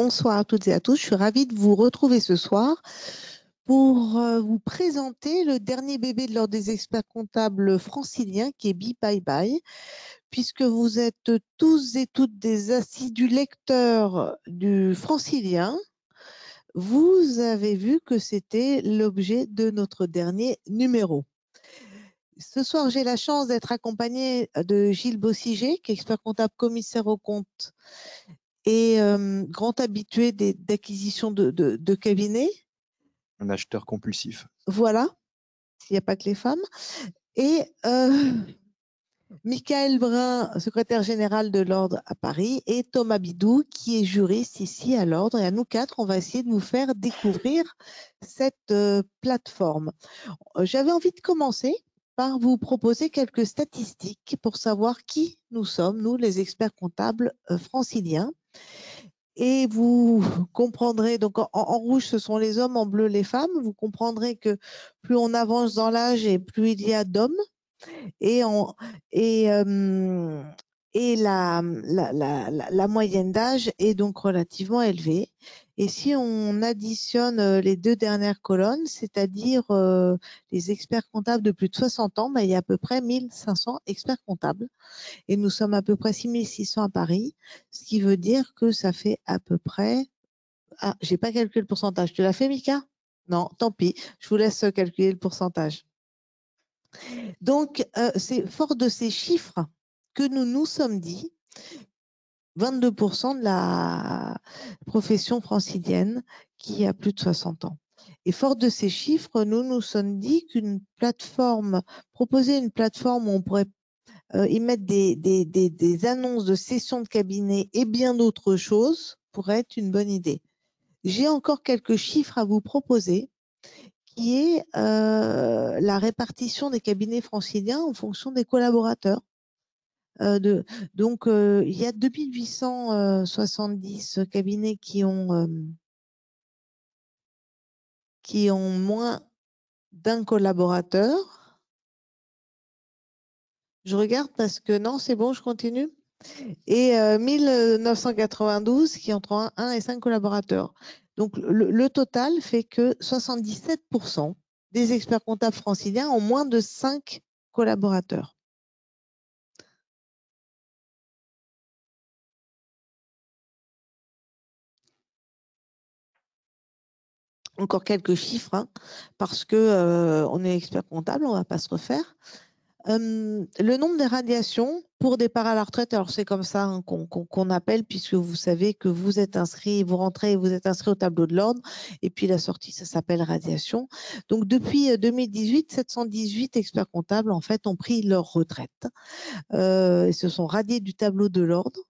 Bonsoir à toutes et à tous. Je suis ravie de vous retrouver ce soir pour vous présenter le dernier bébé de l'Ordre des experts comptables franciliens qui est Bi-Bye-Bye. Puisque vous êtes tous et toutes des assidus lecteurs du francilien, vous avez vu que c'était l'objet de notre dernier numéro. Ce soir, j'ai la chance d'être accompagnée de Gilles Bossiger, qui est expert comptable commissaire aux comptes et grand habitué d'acquisition de cabinets. Un acheteur compulsif. Voilà, il n'y a pas que les femmes. Et Michael Brun, secrétaire général de l'Ordre à Paris, et Thomas Bidou, qui est juriste ici à l'Ordre. Et à nous quatre, on va essayer de vous faire découvrir cette plateforme. J'avais envie de commencer par vous proposer quelques statistiques pour savoir qui nous sommes, nous, les experts comptables franciliens. Et vous comprendrez, donc en rouge, ce sont les hommes, en bleu, les femmes. Vous comprendrez que plus on avance dans l'âge et plus il y a d'hommes. Et la moyenne d'âge est donc relativement élevée. Et si on additionne les deux dernières colonnes, c'est-à-dire les experts comptables de plus de 60 ans, il y a à peu près 1500 experts comptables. Et nous sommes à peu près 6600 à Paris, ce qui veut dire que ça fait à peu près... Ah, j'ai pas calculé le pourcentage. Tu l'as fait, Mika? Non, tant pis. Je vous laisse calculer le pourcentage. Donc, c'est fort de ces chiffres que nous nous sommes dit 22% de la profession francilienne qui a plus de 60 ans. Et fort de ces chiffres, nous nous sommes dit qu'une plateforme, proposer une plateforme où on pourrait y mettre des annonces de sessions de cabinet et bien d'autres choses pourrait être une bonne idée. J'ai encore quelques chiffres à vous proposer, qui est la répartition des cabinets franciliens en fonction des collaborateurs. Donc, il y a 2870 cabinets qui ont moins d'un collaborateur. Je regarde parce que non, c'est bon, je continue. Et 1992 qui ont entre 1 et 5 collaborateurs. Donc, le total fait que 77% des experts comptables franciliens ont moins de 5 collaborateurs. Encore quelques chiffres, hein, parce que on est expert comptable, on ne va pas se refaire. Le nombre des radiations pour départ à la retraite, alors c'est comme ça hein, qu'on appelle, puisque vous savez que vous êtes inscrit, vous rentrez, vous êtes inscrit au tableau de l'ordre, et puis la sortie, ça s'appelle radiation. Donc depuis 2018, 718 experts comptables en fait ont pris leur retraite et se sont radiés du tableau de l'ordre.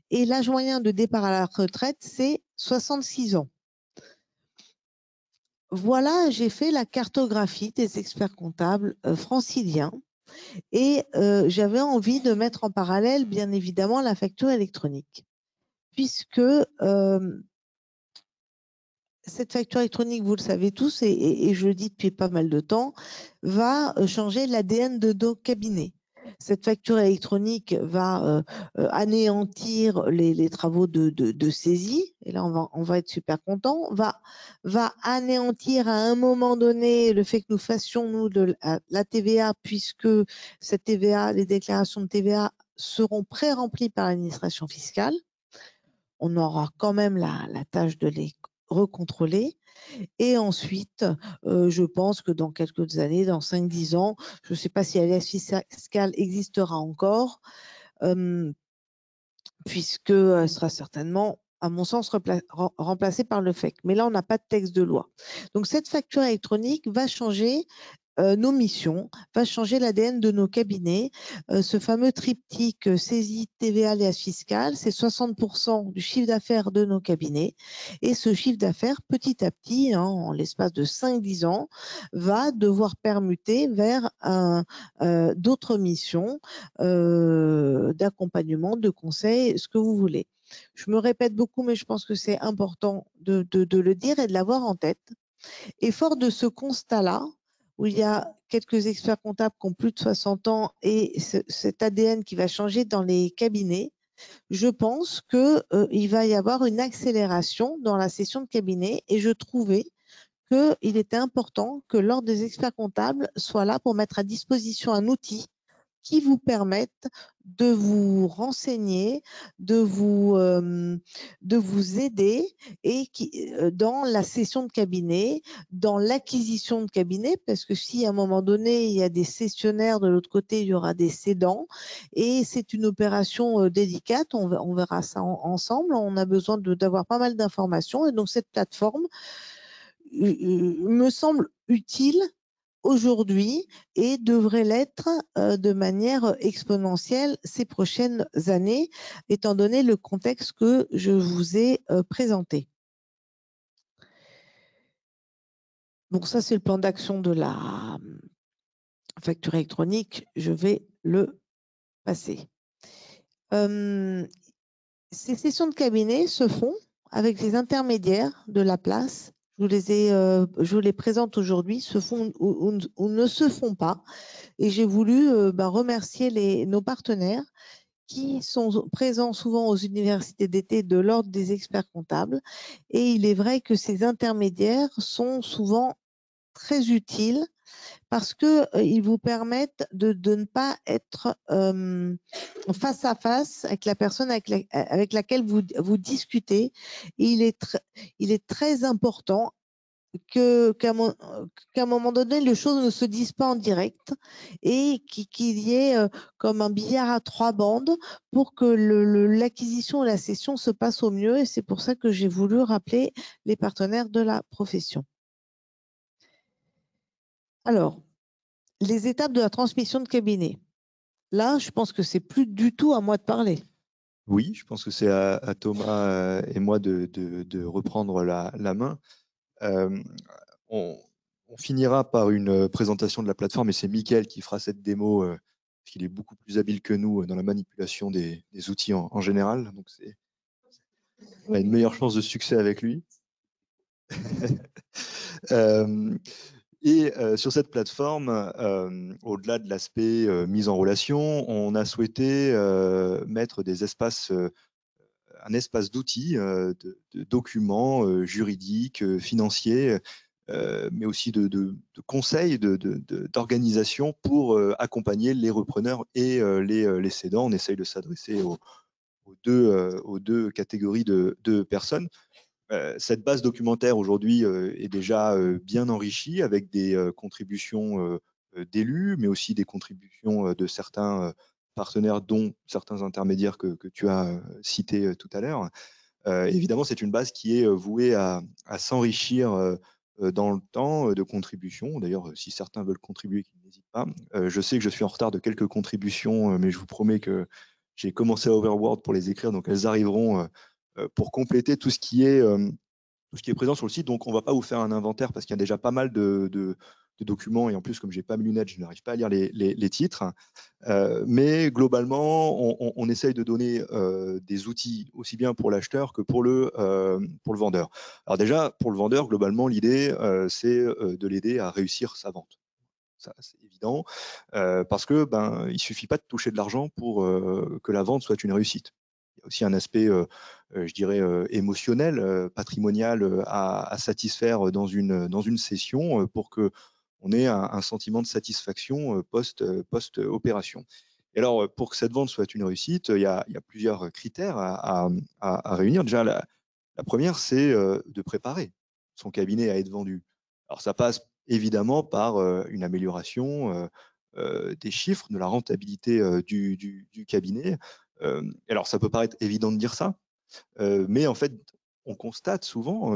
Et l'âge moyen de départ à la retraite, c'est 66 ans. Voilà, j'ai fait la cartographie des experts comptables franciliens. Et j'avais envie de mettre en parallèle, bien évidemment, la facture électronique, puisque cette facture électronique, vous le savez tous, et je le dis depuis pas mal de temps, va changer l'ADN de nos cabinets. Cette facture électronique va anéantir les travaux de saisie, et là on va être super content, va anéantir à un moment donné le fait que nous fassions nous de la TVA, puisque cette TVA, les déclarations de TVA seront pré-remplies par l'administration fiscale. On aura quand même la tâche de les recontrôler. Et ensuite, je pense que dans quelques années, dans 5-10 ans, je ne sais pas si la liasse fiscale existera encore, puisqu'elle sera certainement, à mon sens, remplacée par le FEC. Mais là, on n'a pas de texte de loi. Donc, cette facture électronique va changer nos missions, va changer l'ADN de nos cabinets. Ce fameux triptyque saisie, TVA, liasse fiscale, c'est 60% du chiffre d'affaires de nos cabinets. Et ce chiffre d'affaires, petit à petit, hein, en l'espace de 5-10 ans, va devoir permuter vers d'autres missions d'accompagnement, de conseil, ce que vous voulez. Je me répète beaucoup, mais je pense que c'est important de le dire et de l'avoir en tête. Et fort de ce constat-là, où il y a quelques experts comptables qui ont plus de 60 ans et cet ADN qui va changer dans les cabinets, je pense qu'il va y avoir une accélération dans la session de cabinet et je trouvais qu'il était important que l'ordre des experts comptables soit là pour mettre à disposition un outil qui vous permettent de vous renseigner, de vous aider et dans la session de cabinet, dans l'acquisition de cabinet, parce que si à un moment donné, il y a des cessionnaires, de l'autre côté, il y aura des cédants et c'est une opération délicate, on verra ça ensemble, on a besoin d'avoir pas mal d'informations et donc cette plateforme me semble utile aujourd'hui et devrait l'être de manière exponentielle ces prochaines années, étant donné le contexte que je vous ai présenté. Donc ça, c'est le plan d'action de la facture électronique. Je vais le passer. Ces sessions de cabinet se font avec les intermédiaires de la place. Je vous les présente aujourd'hui, se font ou ne se font pas. Et j'ai voulu remercier nos partenaires qui sont présents souvent aux universités d'été de l'ordre des experts comptables. Et il est vrai que ces intermédiaires sont souvent très utiles parce qu'ils vous permettent de ne pas être face à face avec la personne avec laquelle vous discutez. Et il est très important qu'à un moment donné, les choses ne se disent pas en direct et qu'il y ait comme un billard à 3 bandes pour que l'acquisition et la session se passent au mieux. Et c'est pour ça que j'ai voulu rappeler les partenaires de la profession. Alors, les étapes de la transmission de cabinet. Là, je pense que c'est plus du tout à moi de parler. Oui, je pense que c'est à Thomas et moi de reprendre la main. On, on finira par une présentation de la plateforme et c'est Mickaël qui fera cette démo, parce qu'il est beaucoup plus habile que nous dans la manipulation des outils en général. Donc, on a une meilleure chance de succès avec lui. Et sur cette plateforme, au-delà de l'aspect mise en relation, on a souhaité mettre un espace d'outils, de documents juridiques, financiers, mais aussi de conseils, d'organisation pour accompagner les repreneurs et les cédants. On essaye de s'adresser aux deux catégories de personnes. Cette base documentaire aujourd'hui est déjà bien enrichie avec des contributions d'élus, mais aussi des contributions de certains partenaires, dont certains intermédiaires que tu as cités tout à l'heure. Évidemment, c'est une base qui est vouée à s'enrichir dans le temps de contributions. D'ailleurs, si certains veulent contribuer, qu'ils n'hésitent pas. Je sais que je suis en retard de quelques contributions, mais je vous promets que j'ai commencé à Overworld pour les écrire, donc elles arriveront pour compléter tout ce qui est présent sur le site. Donc, on ne va pas vous faire un inventaire parce qu'il y a déjà pas mal de documents. Et en plus, comme je n'ai pas mes lunettes, je n'arrive pas à lire les titres. Mais globalement, on essaye de donner des outils aussi bien pour l'acheteur que pour le vendeur. Alors déjà, pour le vendeur, globalement, l'idée, c'est de l'aider à réussir sa vente. Ça, c'est évident, parce que il suffit pas de toucher de l'argent pour que la vente soit une réussite. Il y a aussi un aspect, je dirais, émotionnel, patrimonial à satisfaire dans une session pour que on ait un sentiment de satisfaction post-opération. Et alors, pour que cette vente soit une réussite, il y a plusieurs critères à réunir. Déjà, la première, c'est de préparer son cabinet à être vendu. Alors, ça passe évidemment par une amélioration des chiffres, de la rentabilité du cabinet. Alors, ça peut paraître évident de dire ça, mais en fait, on constate souvent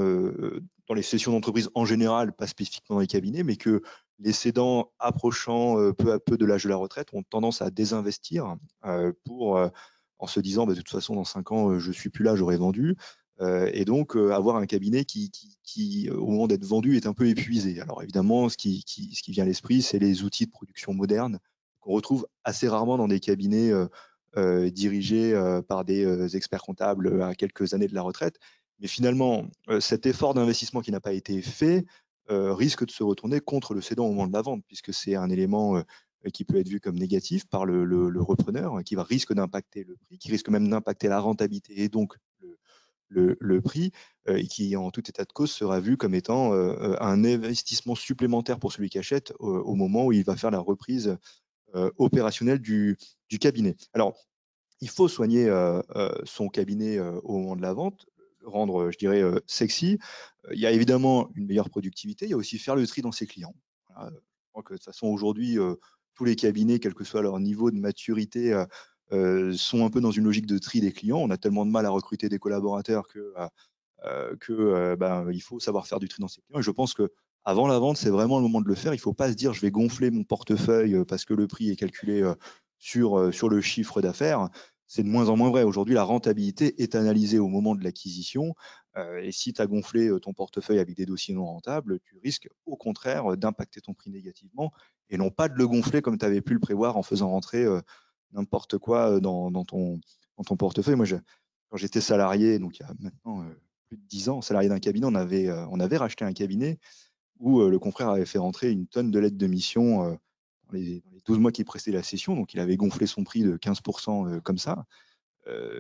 dans les sessions d'entreprise en général, pas spécifiquement dans les cabinets, mais que les cédants approchant peu à peu de l'âge de la retraite ont tendance à désinvestir en se disant de toute façon, dans 5 ans, je ne suis plus là, j'aurais vendu. Et donc, avoir un cabinet qui, au moment d'être vendu, est un peu épuisé. Alors évidemment, ce qui vient à l'esprit, c'est les outils de production modernes qu'on retrouve assez rarement dans des cabinets dirigés par des experts comptables à quelques années de la retraite. Mais finalement, cet effort d'investissement qui n'a pas été fait risque de se retourner contre le cédant au moment de la vente, puisque c'est un élément qui peut être vu comme négatif par le repreneur, qui risque d'impacter le prix, qui risque même d'impacter la rentabilité et donc le prix, et qui, en tout état de cause, sera vu comme étant un investissement supplémentaire pour celui qui achète au moment où il va faire la reprise opérationnelle du cabinet. Alors, il faut soigner son cabinet au moment de la vente, le rendre, je dirais, sexy. Il y a évidemment une meilleure productivité, il y a aussi faire le tri dans ses clients. Voilà, je crois que de toute façon, aujourd'hui, tous les cabinets, quel que soit leur niveau de maturité, sont un peu dans une logique de tri des clients. On a tellement de mal à recruter des collaborateurs que il faut savoir faire du tri dans ses clients. Et je pense que avant la vente, c'est vraiment le moment de le faire. Il ne faut pas se dire je vais gonfler mon portefeuille parce que le prix est calculé sur le chiffre d'affaires. C'est de moins en moins vrai. Aujourd'hui, la rentabilité est analysée au moment de l'acquisition. Et si tu as gonflé ton portefeuille avec des dossiers non rentables, tu risques au contraire d'impacter ton prix négativement et non pas de le gonfler comme tu avais pu le prévoir en faisant rentrer n'importe quoi dans ton portefeuille. Moi, quand j'étais salarié, donc il y a maintenant plus de 10 ans, salarié d'un cabinet, on avait racheté un cabinet où le confrère avait fait rentrer une tonne de lettres de mission dans les 12 mois qui précédaient la cession. Donc, il avait gonflé son prix de 15% comme ça.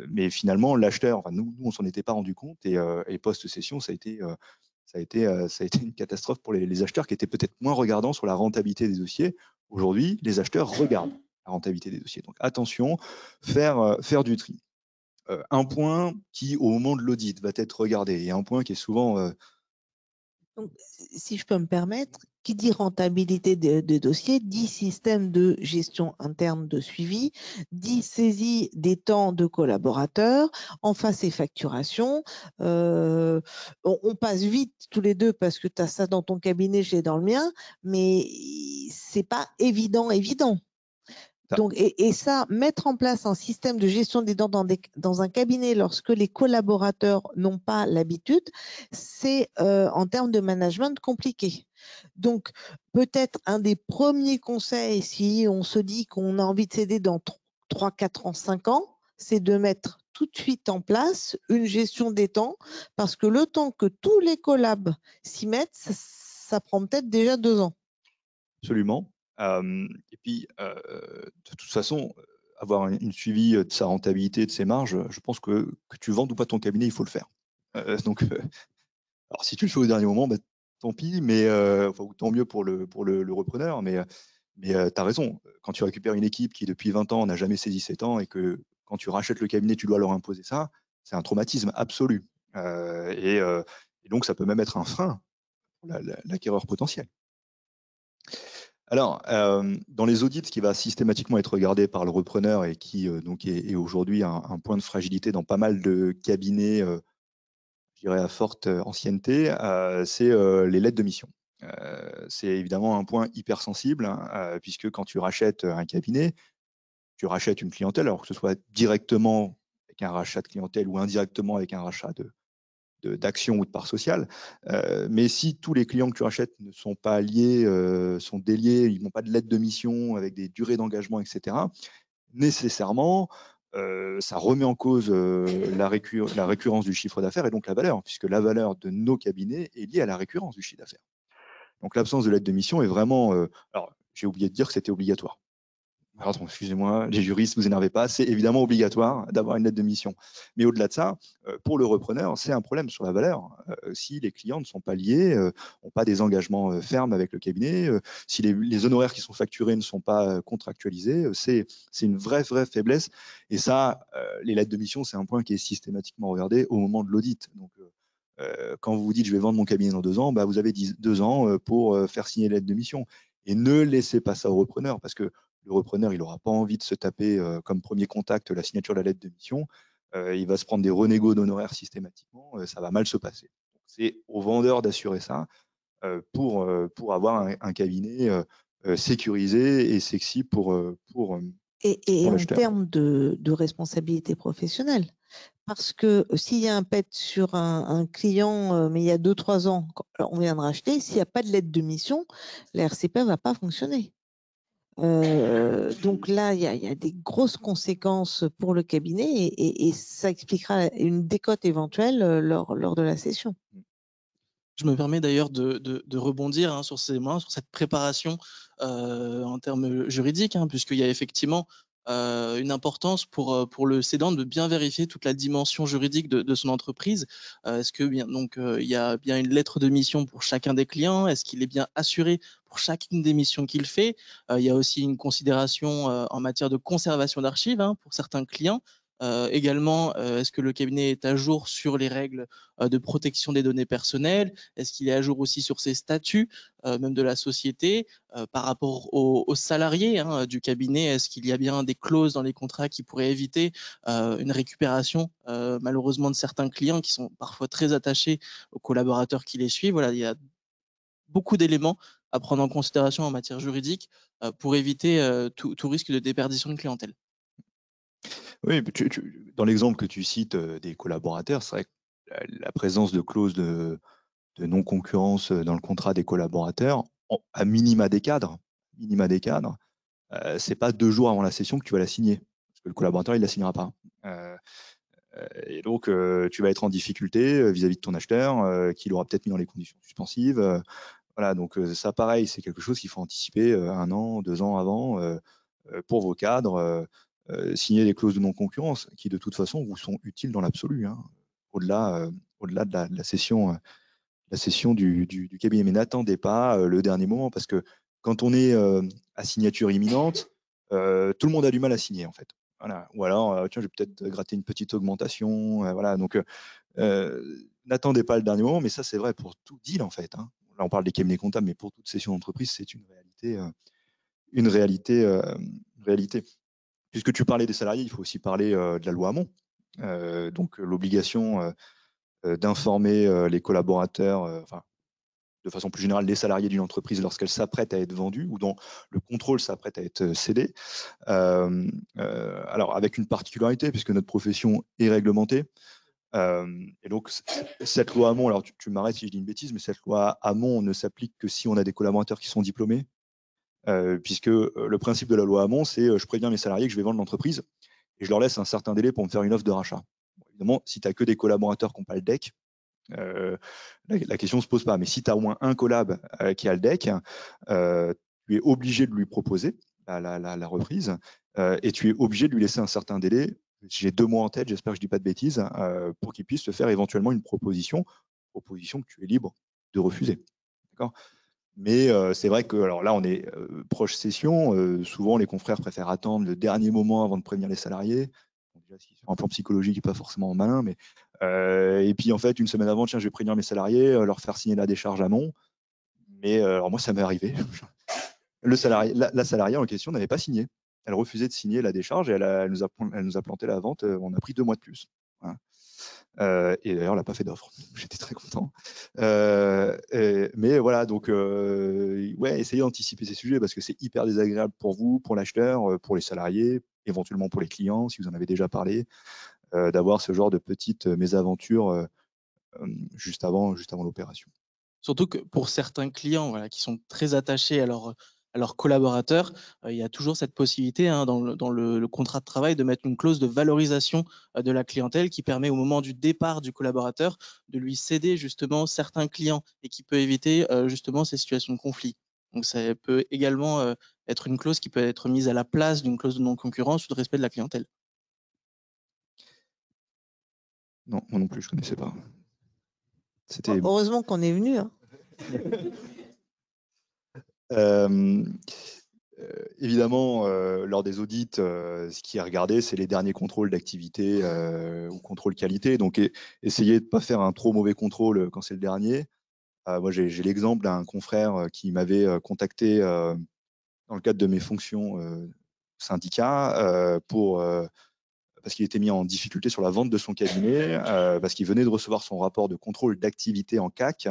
Mais finalement, l'acheteur, enfin, nous, on s'en était pas rendu compte. Et post-cession, ça a été une catastrophe pour les acheteurs qui étaient peut-être moins regardants sur la rentabilité des dossiers. Aujourd'hui, les acheteurs regardent la rentabilité des dossiers. Donc, attention, faire du tri. Un point qui, au moment de l'audit, va être regardé et un point qui est souvent Donc, si je peux me permettre, qui dit rentabilité de dossier, dit système de gestion interne de suivi, dit saisie des temps de collaborateurs, en face et facturation. On passe vite tous les deux parce que tu as ça dans ton cabinet, j'ai dans le mien, mais c'est pas évident. Donc, et ça, mettre en place un système de gestion des dents dans un cabinet lorsque les collaborateurs n'ont pas l'habitude, c'est en termes de management compliqué. Donc, peut-être un des premiers conseils, si on se dit qu'on a envie de céder dans 3, 4 ans, 5 ans, c'est de mettre tout de suite en place une gestion des temps, parce que le temps que tous les collabs s'y mettent, ça prend peut-être déjà 2 ans. Absolument. Et puis, de toute façon, avoir une suivi de sa rentabilité, de ses marges, je pense que tu vendes ou pas ton cabinet, il faut le faire. Donc, alors si tu le fais au dernier moment, tant pis, mais enfin, tant mieux pour le repreneur, mais tu as raison. Quand tu récupères une équipe qui, depuis 20 ans, n'a jamais saisi ses temps et que quand tu rachètes le cabinet, tu dois leur imposer ça, c'est un traumatisme absolu. Et donc, ça peut même être un frein pour l'acquéreur potentiel. Alors, dans les audits, ce qui va systématiquement être regardé par le repreneur et qui donc est aujourd'hui un point de fragilité dans pas mal de cabinets, je dirais à forte ancienneté, c'est les lettres de mission. C'est évidemment un point hyper sensible, hein, puisque quand tu rachètes un cabinet, tu rachètes une clientèle, alors que ce soit directement avec un rachat de clientèle ou indirectement avec un rachat d'actions ou de parts sociales. Mais si tous les clients que tu rachètes ne sont pas liés, sont déliés, ils n'ont pas de lettre de mission avec des durées d'engagement, etc., nécessairement, ça remet en cause la récurrence du chiffre d'affaires et donc la valeur, puisque la valeur de nos cabinets est liée à la récurrence du chiffre d'affaires. Donc l'absence de lettre de mission est vraiment... alors, j'ai oublié de dire que c'était obligatoire. Pardon, excusez-moi, les juristes, vous énervez pas, c'est évidemment obligatoire d'avoir une lettre de mission. Mais au-delà de ça, pour le repreneur, c'est un problème sur la valeur. Si les clients ne sont pas liés, n'ont pas des engagements fermes avec le cabinet, si les honoraires qui sont facturés ne sont pas contractualisés, c'est une vraie faiblesse. Et ça, les lettres de mission, c'est un point qui est systématiquement regardé au moment de l'audit. Donc, quand vous vous dites je vais vendre mon cabinet dans 2 ans, vous avez 2 ans pour faire signer les lettres de mission. Et ne laissez pas ça au repreneur, parce que le repreneur, il n'aura pas envie de se taper comme premier contact la signature de la lettre de mission. Il va se prendre des renégos d'honoraires systématiquement. Ça va mal se passer. C'est au vendeur d'assurer ça pour avoir un cabinet sécurisé et sexy pour Et en l'acheteur. termes de responsabilité professionnelle, parce que s'il y a un PET sur un client, mais il y a 2-3 ans, on vient de racheter, s'il n'y a pas de lettre de mission, la RCP ne va pas fonctionner. Donc là, il y a des grosses conséquences pour le cabinet et ça expliquera une décote éventuelle lors de la session. Je me permets d'ailleurs de rebondir sur sur cette préparation en termes juridiques, puisqu'il y a effectivement une importance pour le cédant de bien vérifier toute la dimension juridique de son entreprise. Est-ce que bien donc il y a bien une lettre de mission pour chacun des clients? Est-ce qu'il est bien assuré pour chacune des missions qu'il fait? Il y a aussi une considération en matière de conservation d'archives pour certains clients. Également, est-ce que le cabinet est à jour sur les règles de protection des données personnelles? Est-ce qu'il est à jour aussi sur ses statuts, même de la société, par rapport aux salariés du cabinet? Est-ce qu'il y a bien des clauses dans les contrats qui pourraient éviter une récupération, malheureusement, de certains clients qui sont parfois très attachés aux collaborateurs qui les suivent? Voilà, il y a beaucoup d'éléments à prendre en considération en matière juridique pour éviter tout risque de déperdition de clientèle. Oui, dans l'exemple que tu cites des collaborateurs, c'est vrai que la présence de clauses de non-concurrence dans le contrat des collaborateurs, à minima des cadres, c'est pas 2 jours avant la session que tu vas la signer, parce que le collaborateur il la signera pas. Et donc tu vas être en difficulté vis-à-vis de ton acheteur, qui l'aura peut-être mis dans les conditions suspensives. Voilà, donc ça pareil, c'est quelque chose qu'il faut anticiper 1 an, 2 ans avant pour vos cadres. Signer des clauses de non-concurrence qui de toute façon vous sont utiles dans l'absolu, au-delà de la session du cabinet. Mais n'attendez pas le dernier moment, parce que quand on est à signature imminente, tout le monde a du mal à signer en fait. Voilà. Ou alors, tiens, je vais peut-être gratter une petite augmentation. Voilà. Donc, n'attendez pas le dernier moment, mais ça, c'est vrai pour tout deal en fait. Là, on parle des cabinets comptables, mais pour toute session d'entreprise, c'est une réalité. Une réalité, une réalité. Puisque tu parlais des salariés, il faut aussi parler de la loi Hamon. Donc, l'obligation d'informer les collaborateurs, enfin, de façon plus générale, les salariés d'une entreprise lorsqu'elle s'apprête à être vendue ou dont le contrôle s'apprête à être cédé. Alors, avec une particularité, puisque notre profession est réglementée. Et donc, cette loi Hamon, alors tu m'arrêtes si je dis une bêtise, mais cette loi Hamon ne s'applique que si on a des collaborateurs qui sont diplômés. Puisque le principe de la loi Hamon, c'est je préviens mes salariés que je vais vendre l'entreprise et je leur laisse un certain délai pour me faire une offre de rachat. Bon, évidemment, si tu n'as que des collaborateurs qui n'ont pas le DEC, la question ne se pose pas. Mais si tu as au moins un collab qui a le DEC, tu es obligé de lui proposer la reprise et tu es obligé de lui laisser un certain délai. J'ai 2 mois en tête, j'espère que je ne dis pas de bêtises, pour qu'il puisse te faire éventuellement une proposition que tu es libre de refuser. D'accord ? Mais c'est vrai que, alors là, on est proche session. Souvent, les confrères préfèrent attendre le dernier moment avant de prévenir les salariés. Bon, déjà, sur un plan psychologique, pas forcément malin, mais et puis en fait, une semaine avant, tiens, je vais prévenir mes salariés, leur faire signer la décharge amont. Mais alors moi, ça m'est arrivé. La salariée en question n'avait pas signé. Elle refusait de signer la décharge et elle nous a planté la vente. On a pris 2 mois de plus. Voilà. Et d'ailleurs, elle n'a pas fait d'offre. J'étais très content. Mais voilà, donc, ouais, essayez d'anticiper ces sujets parce que c'est hyper désagréable pour vous, pour l'acheteur, pour les salariés, éventuellement pour les clients, si vous en avez déjà parlé, d'avoir ce genre de petites mésaventures juste avant l'opération. Surtout que pour certains clients qui sont très attachés à leurs collaborateurs, il y a toujours cette possibilité dans le contrat de travail de mettre une clause de valorisation de la clientèle qui permet au moment du départ du collaborateur de lui céder justement certains clients et qui peut éviter justement ces situations de conflit. Donc ça peut également être une clause qui peut être mise à la place d'une clause de non-concurrence ou de respect de la clientèle. Non, moi non plus, je ne connaissais pas. C'était... Heureusement qu'on est venu. Évidemment, lors des audits, ce qui est regardé, c'est les derniers contrôles d'activité ou contrôle qualité. Donc, essayez de ne pas faire un trop mauvais contrôle quand c'est le dernier. Moi, j'ai l'exemple d'un confrère qui m'avait contacté dans le cadre de mes fonctions syndicat parce qu'il était mis en difficulté sur la vente de son cabinet, parce qu'il venait de recevoir son rapport de contrôle d'activité en CAC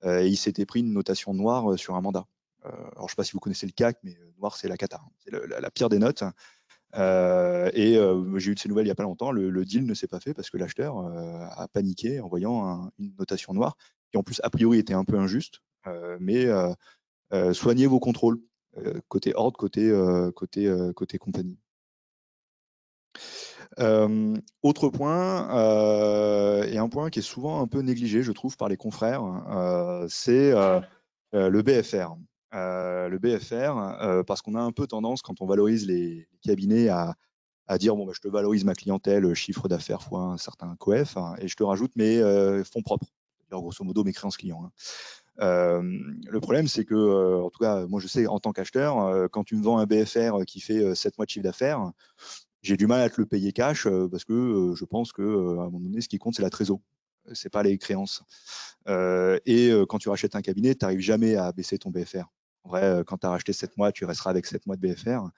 et il s'était pris une notation noire sur un mandat. Alors, je ne sais pas si vous connaissez le CAC, mais noir, c'est la cata. C'est la pire des notes. J'ai eu de ces nouvelles il n'y a pas longtemps. Le deal ne s'est pas fait parce que l'acheteur a paniqué en voyant une notation noire qui, en plus, a priori, était un peu injuste. Mais soignez vos contrôles, côté ordre, côté compagnie. Autre point, et un point qui est souvent un peu négligé, je trouve, par les confrères, c'est le BFR. Le BFR, parce qu'on a un peu tendance, quand on valorise les cabinets, à dire bon, bah, je te valorise ma clientèle, chiffre d'affaires fois un certain coef, hein, et je te rajoute mes fonds propres, c'est-à-dire grosso modo mes créances clients. Hein. Le problème, c'est que, en tout cas, moi je sais en tant qu'acheteur, quand tu me vends un BFR qui fait 7 mois de chiffre d'affaires, j'ai du mal à te le payer cash parce que je pense que à un moment donné, ce qui compte, c'est la trésor, c'est pas les créances. Et quand tu rachètes un cabinet, tu n'arrives jamais à baisser ton BFR. En vrai, quand tu as racheté 7 mois, tu resteras avec 7 mois de BFR.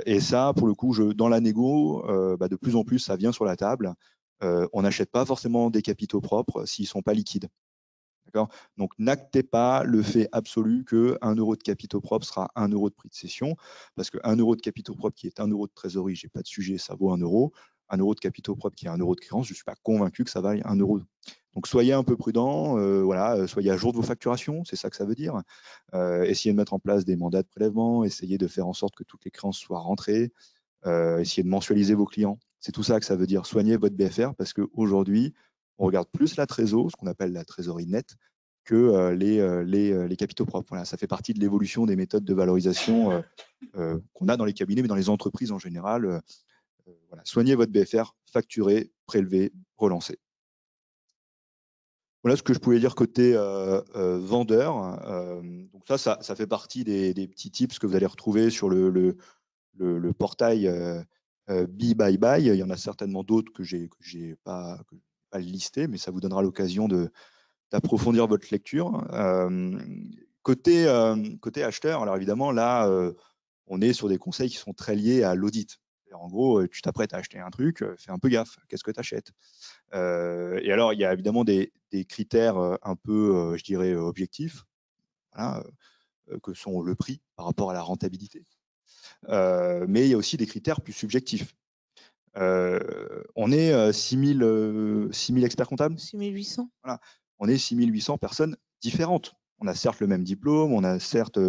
Et ça, pour le coup, dans la négo, de plus en plus, ça vient sur la table. On n'achète pas forcément des capitaux propres s'ils ne sont pas liquides. Donc, n'actez pas le fait absolu que 1 euro de capitaux propres sera 1 euro de prix de cession, parce que 1 euro de capitaux propres qui est 1 euro de trésorerie, j'ai pas de sujet, ça vaut 1 euro. 1 euro de capitaux propres qui est 1 euro de créance, je ne suis pas convaincu que ça vaille 1 euro. Donc, soyez un peu prudent, soyez à jour de vos facturations, c'est ça que ça veut dire. Essayez de mettre en place des mandats de prélèvement, essayez de faire en sorte que toutes les créances soient rentrées, essayez de mensualiser vos clients. C'est tout ça que ça veut dire. Soignez votre BFR parce qu'aujourd'hui, on regarde plus la trésor, ce qu'on appelle la trésorerie nette, que les capitaux propres. Voilà, ça fait partie de l'évolution des méthodes de valorisation qu'on a dans les cabinets, mais dans les entreprises en général. Voilà. Soignez votre BFR, facturez, prélevez, relancez. Voilà ce que je pouvais dire côté vendeur. Donc ça fait partie des petits tips que vous allez retrouver sur le portail Be Buy Buy. Il y en a certainement d'autres que j'ai pas listé, mais ça vous donnera l'occasion d'approfondir votre lecture. Côté acheteur, alors évidemment, là, on est sur des conseils qui sont très liés à l'audit. En gros, tu t'apprêtes à acheter un truc, fais un peu gaffe, qu'est-ce que tu achètes? Et alors, il y a évidemment des critères un peu, je dirais, objectifs, voilà, que sont le prix par rapport à la rentabilité. Mais il y a aussi des critères plus subjectifs. On est 6 000 experts comptables. 6800. Voilà. On est 6 800 personnes différentes. On a certes le même diplôme, on a certes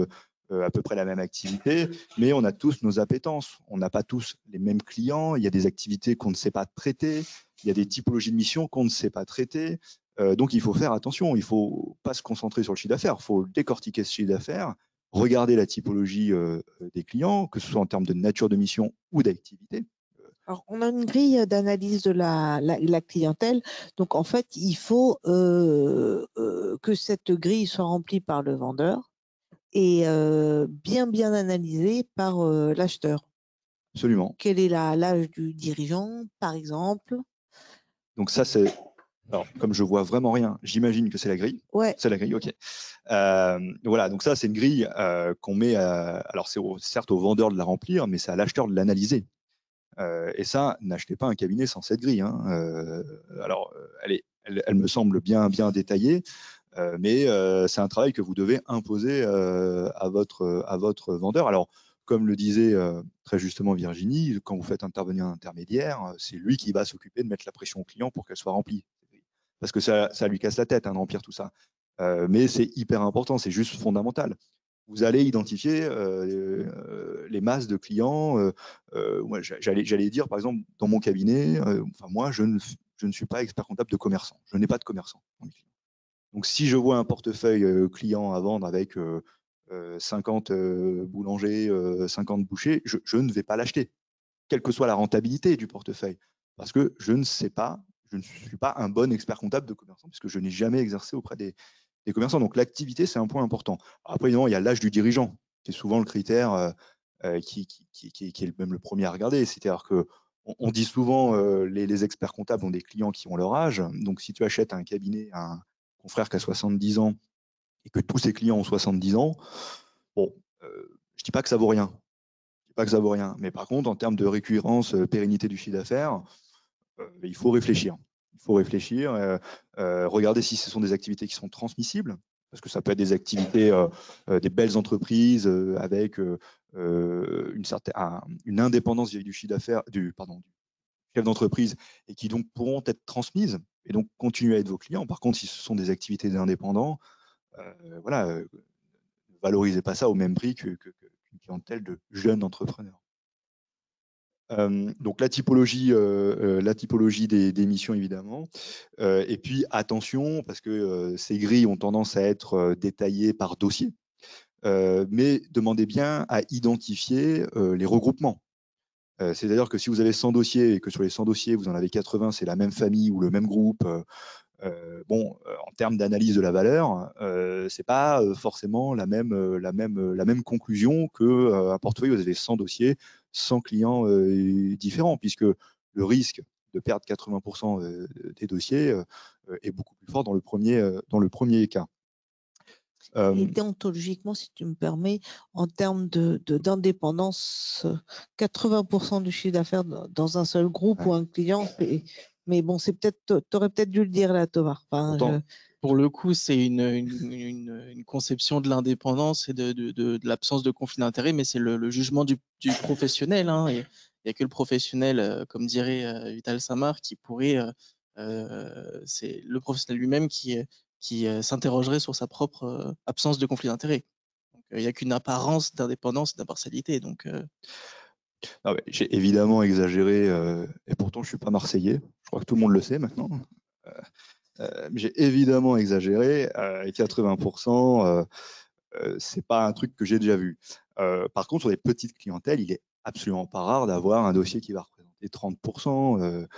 à peu près la même activité, mais on a tous nos appétences. On n'a pas tous les mêmes clients. Il y a des activités qu'on ne sait pas traiter. Il y a des typologies de missions qu'on ne sait pas traiter. Donc, il faut faire attention. Il ne faut pas se concentrer sur le chiffre d'affaires. Il faut décortiquer ce chiffre d'affaires, regarder la typologie des clients, que ce soit en termes de nature de mission ou d'activité. Alors, on a une grille d'analyse de la clientèle. Donc, en fait, il faut que cette grille soit remplie par le vendeur et bien analysée par l'acheteur. Absolument. Quel est l'âge du dirigeant, par exemple? Donc ça, c'est... Alors, comme je vois vraiment rien, j'imagine que c'est la grille. Ouais. C'est la grille, ok. Voilà, donc ça, c'est une grille qu'on met... alors, c'est certes au vendeur de la remplir, mais c'est à l'acheteur de l'analyser. Et ça, n'achetez pas un cabinet sans cette grille. Hein. Alors, elle me semble bien détaillée, mais c'est un travail que vous devez imposer à votre vendeur. Alors, comme le disait très justement Virginie, quand vous faites intervenir un intermédiaire, c'est lui qui va s'occuper de mettre la pression au client pour qu'elle soit remplie. Parce que ça lui casse la tête hein, de remplir tout ça. Mais c'est hyper important, c'est juste fondamental. Vous allez identifier les masses de clients. Moi, j'allais dire, par exemple, dans mon cabinet, moi, je ne suis pas expert comptable de commerçant. Je n'ai pas de commerçant dans mes clients. Donc, si je vois un portefeuille client à vendre avec 50 boulangers, 50 bouchers, je ne vais pas l'acheter, quelle que soit la rentabilité du portefeuille. Parce que je ne sais pas, je ne suis pas un bon expert comptable de commerçant, puisque je n'ai jamais exercé auprès des commerçants. Donc, l'activité, c'est un point important. Après, évidemment, il y a l'âge du dirigeant, qui est souvent le critère qui est même le premier à regarder. C'est-à-dire que on dit souvent les experts comptables ont des clients qui ont leur âge. Donc, si tu achètes un cabinet à un confrère qui a 70 ans et que tous ses clients ont 70 ans, bon, je dis pas que ça vaut rien. Je dis pas que ça vaut rien. Mais par contre, en termes de récurrence, pérennité du chiffre d'affaires, il faut réfléchir. Il faut réfléchir, regarder si ce sont des activités qui sont transmissibles, parce que ça peut être des activités, des belles entreprises avec une indépendance vis-à-vis du chiffre d'affaires, du chef d'entreprise, et qui donc pourront être transmises et donc continuer à être vos clients. Par contre, si ce sont des activités d'indépendants, voilà, ne valorisez pas ça au même prix qu'une clientèle de jeunes entrepreneurs. Donc la typologie des missions évidemment. Et puis attention, parce que ces grilles ont tendance à être détaillées par dossier. Mais demandez bien à identifier les regroupements. C'est-à-dire que si vous avez 100 dossiers et que sur les 100 dossiers, vous en avez 80, c'est la même famille ou le même groupe, en termes d'analyse de la valeur, c'est pas forcément la même conclusion que un portefeuille où vous avez 100 dossiers, 100 clients différents, puisque le risque de perdre 80% des dossiers est beaucoup plus fort dans le premier cas. Et déontologiquement, si tu me permets, en termes d'indépendance, 80% du chiffre d'affaires dans un seul groupe ou un client, mais bon, t'aurais peut-être dû le dire là, Thomas. Enfin, pour le coup, c'est une conception de l'indépendance et de l'absence de conflit d'intérêt, mais c'est le jugement du professionnel. Hein, et il n'y a que le professionnel, comme dirait Vital Samar, qui pourrait. C'est le professionnel lui-même qui s'interrogerait sur sa propre absence de conflit d'intérêt. Il n'y a qu'une apparence d'indépendance et d'impartialité. Donc, j'ai évidemment exagéré, et pourtant je suis pas marseillais. Je crois que tout le monde le sait maintenant. J'ai évidemment exagéré. Et 80%, c'est pas un truc que j'ai déjà vu. Par contre, sur les petites clientèles, il est absolument pas rare d'avoir un dossier qui va représenter 30%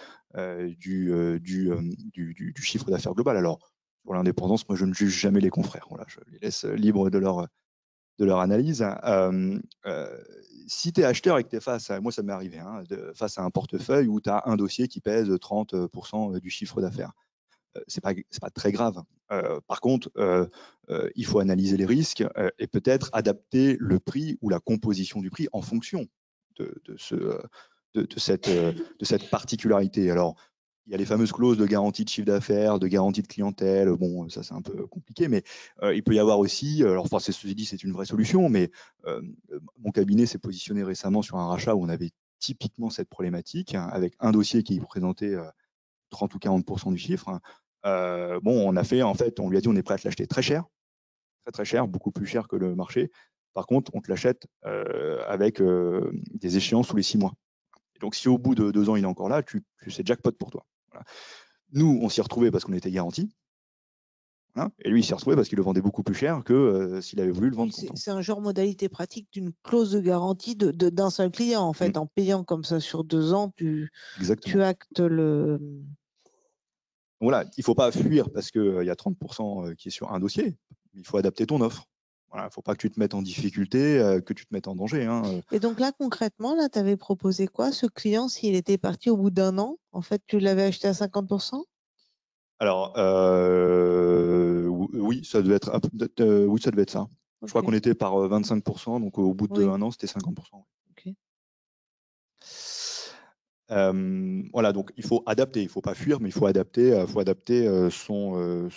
du chiffre d'affaires global. Alors, pour l'indépendance, moi, je ne juge jamais les confrères. Voilà, je les laisse libres de leur analyse. Si tu es acheteur et que tu es face à, moi ça m'est arrivé, hein, face à un portefeuille où tu as un dossier qui pèse 30% du chiffre d'affaires, c'est pas très grave. Par contre, il faut analyser les risques et peut-être adapter le prix ou la composition du prix en fonction de cette particularité. Alors, il y a les fameuses clauses de garantie de chiffre d'affaires, de garantie de clientèle. Bon, ça c'est un peu compliqué, mais il peut y avoir aussi, alors enfin, ceci dit, c'est une vraie solution, mais mon cabinet s'est positionné récemment sur un rachat où on avait typiquement cette problématique, hein, avec un dossier qui représentait 30 ou 40% du chiffre. On a fait, en fait, on lui a dit on est prêt à te l'acheter très cher, très cher, beaucoup plus cher que le marché. Par contre, on te l'achète avec des échéances tous les 6 mois. Et donc, si au bout de 2 ans, il est encore là, c'est jackpot pour toi. Voilà. Nous, on s'y retrouvait parce qu'on était garanti. Hein, et lui, il s'y retrouvait parce qu'il le vendait beaucoup plus cher que s'il avait voulu le vendre. C'est un genre modalité pratique d'une clause de garantie d'un seul client, en fait. En payant comme ça sur 2 ans, tu actes le... Voilà, il ne faut pas fuir parce qu'il y a 30% qui est sur un dossier. Il faut adapter ton offre. Voilà, il ne faut pas que tu te mettes en difficulté, que tu te mettes en danger. Hein. Et donc là, concrètement, tu avais proposé quoi? Ce client, s'il était parti au bout d'un an, en fait, tu l'avais acheté à 50%? Alors, oui, ça devait être, oui, ça devait être ça. Okay. Je crois qu'on était par 25%, donc au bout d'1 an, c'était 50%. Okay. Voilà, donc il faut adapter, il ne faut pas fuir, mais il faut adapter son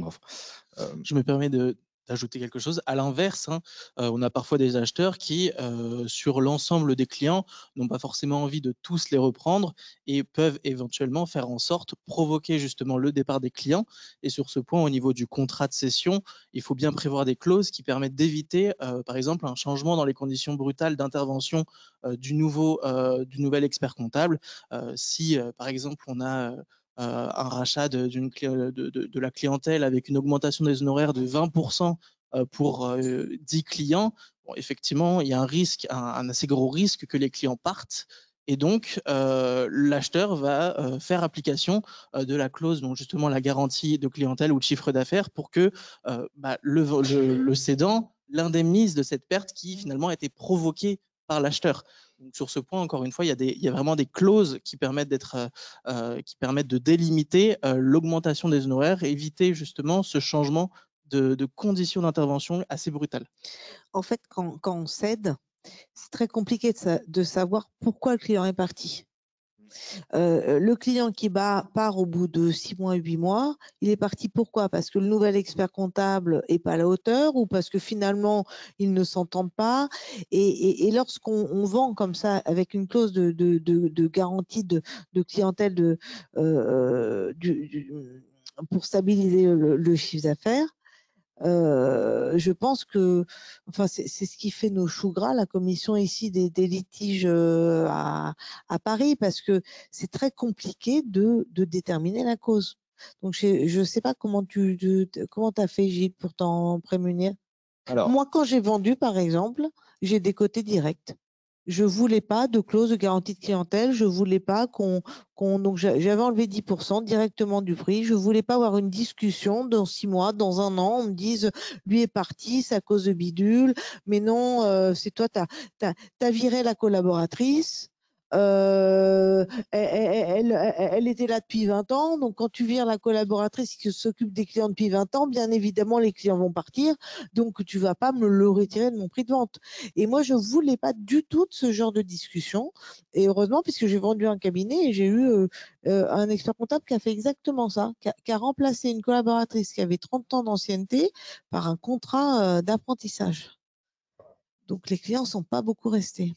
offre. Je me permets d'ajouter quelque chose. À l'inverse, hein, on a parfois des acheteurs qui, sur l'ensemble des clients, n'ont pas forcément envie de tous les reprendre et peuvent éventuellement faire en sorte provoquer justement le départ des clients. Et sur ce point, au niveau du contrat de cession, il faut bien prévoir des clauses qui permettent d'éviter, par exemple, un changement dans les conditions brutales d'intervention du nouvel expert comptable. Si, par exemple, on a un rachat de la clientèle avec une augmentation des honoraires de 20% pour 10 clients, bon, effectivement, il y a un risque, un assez gros risque que les clients partent. Et donc, l'acheteur va faire application de la clause, donc justement la garantie de clientèle ou de chiffre d'affaires pour que le cédant l'indemnise de cette perte qui finalement a été provoquée par l'acheteur. Donc, sur ce point, encore une fois, il y a vraiment des clauses qui permettent de délimiter l'augmentation des honoraires et éviter justement ce changement de conditions d'intervention assez brutales. En fait, quand on cède, c'est très compliqué de savoir pourquoi le client est parti. Le client qui part au bout de 6 mois, 8 mois, il est parti pourquoi? Parce que le nouvel expert comptable n'est pas à la hauteur ou parce que finalement, ils ne s'entendent pas. Et lorsqu'on vend comme ça, avec une clause de garantie de clientèle pour stabiliser le chiffre d'affaires, Je pense que, enfin, c'est ce qui fait nos choux gras, la commission ici des litiges à Paris, parce que c'est très compliqué de déterminer la cause. Donc, je ne sais pas comment comment t'as fait, Gilles, pour t'en prémunir. Alors, Moi, quand j'ai vendu, par exemple, j'ai des côtés directs. Je voulais pas de clause de garantie de clientèle. Je voulais pas donc j'avais enlevé 10% directement du prix. Je voulais pas avoir une discussion dans 6 mois, dans un an, on me dise, lui est parti, c'est à cause de bidule. Mais non, c'est toi, t'as viré la collaboratrice. Elle était là depuis 20 ans. Donc, quand tu vires la collaboratrice qui s'occupe des clients depuis 20 ans, bien évidemment, les clients vont partir. Donc, tu vas pas me le retirer de mon prix de vente. Et moi, je voulais pas du tout de ce genre de discussion. Et heureusement, puisque j'ai vendu un cabinet et j'ai eu un expert comptable qui a fait exactement ça, qui a remplacé une collaboratrice qui avait 30 ans d'ancienneté par un contrat d'apprentissage. Donc, les clients sont pas beaucoup restés.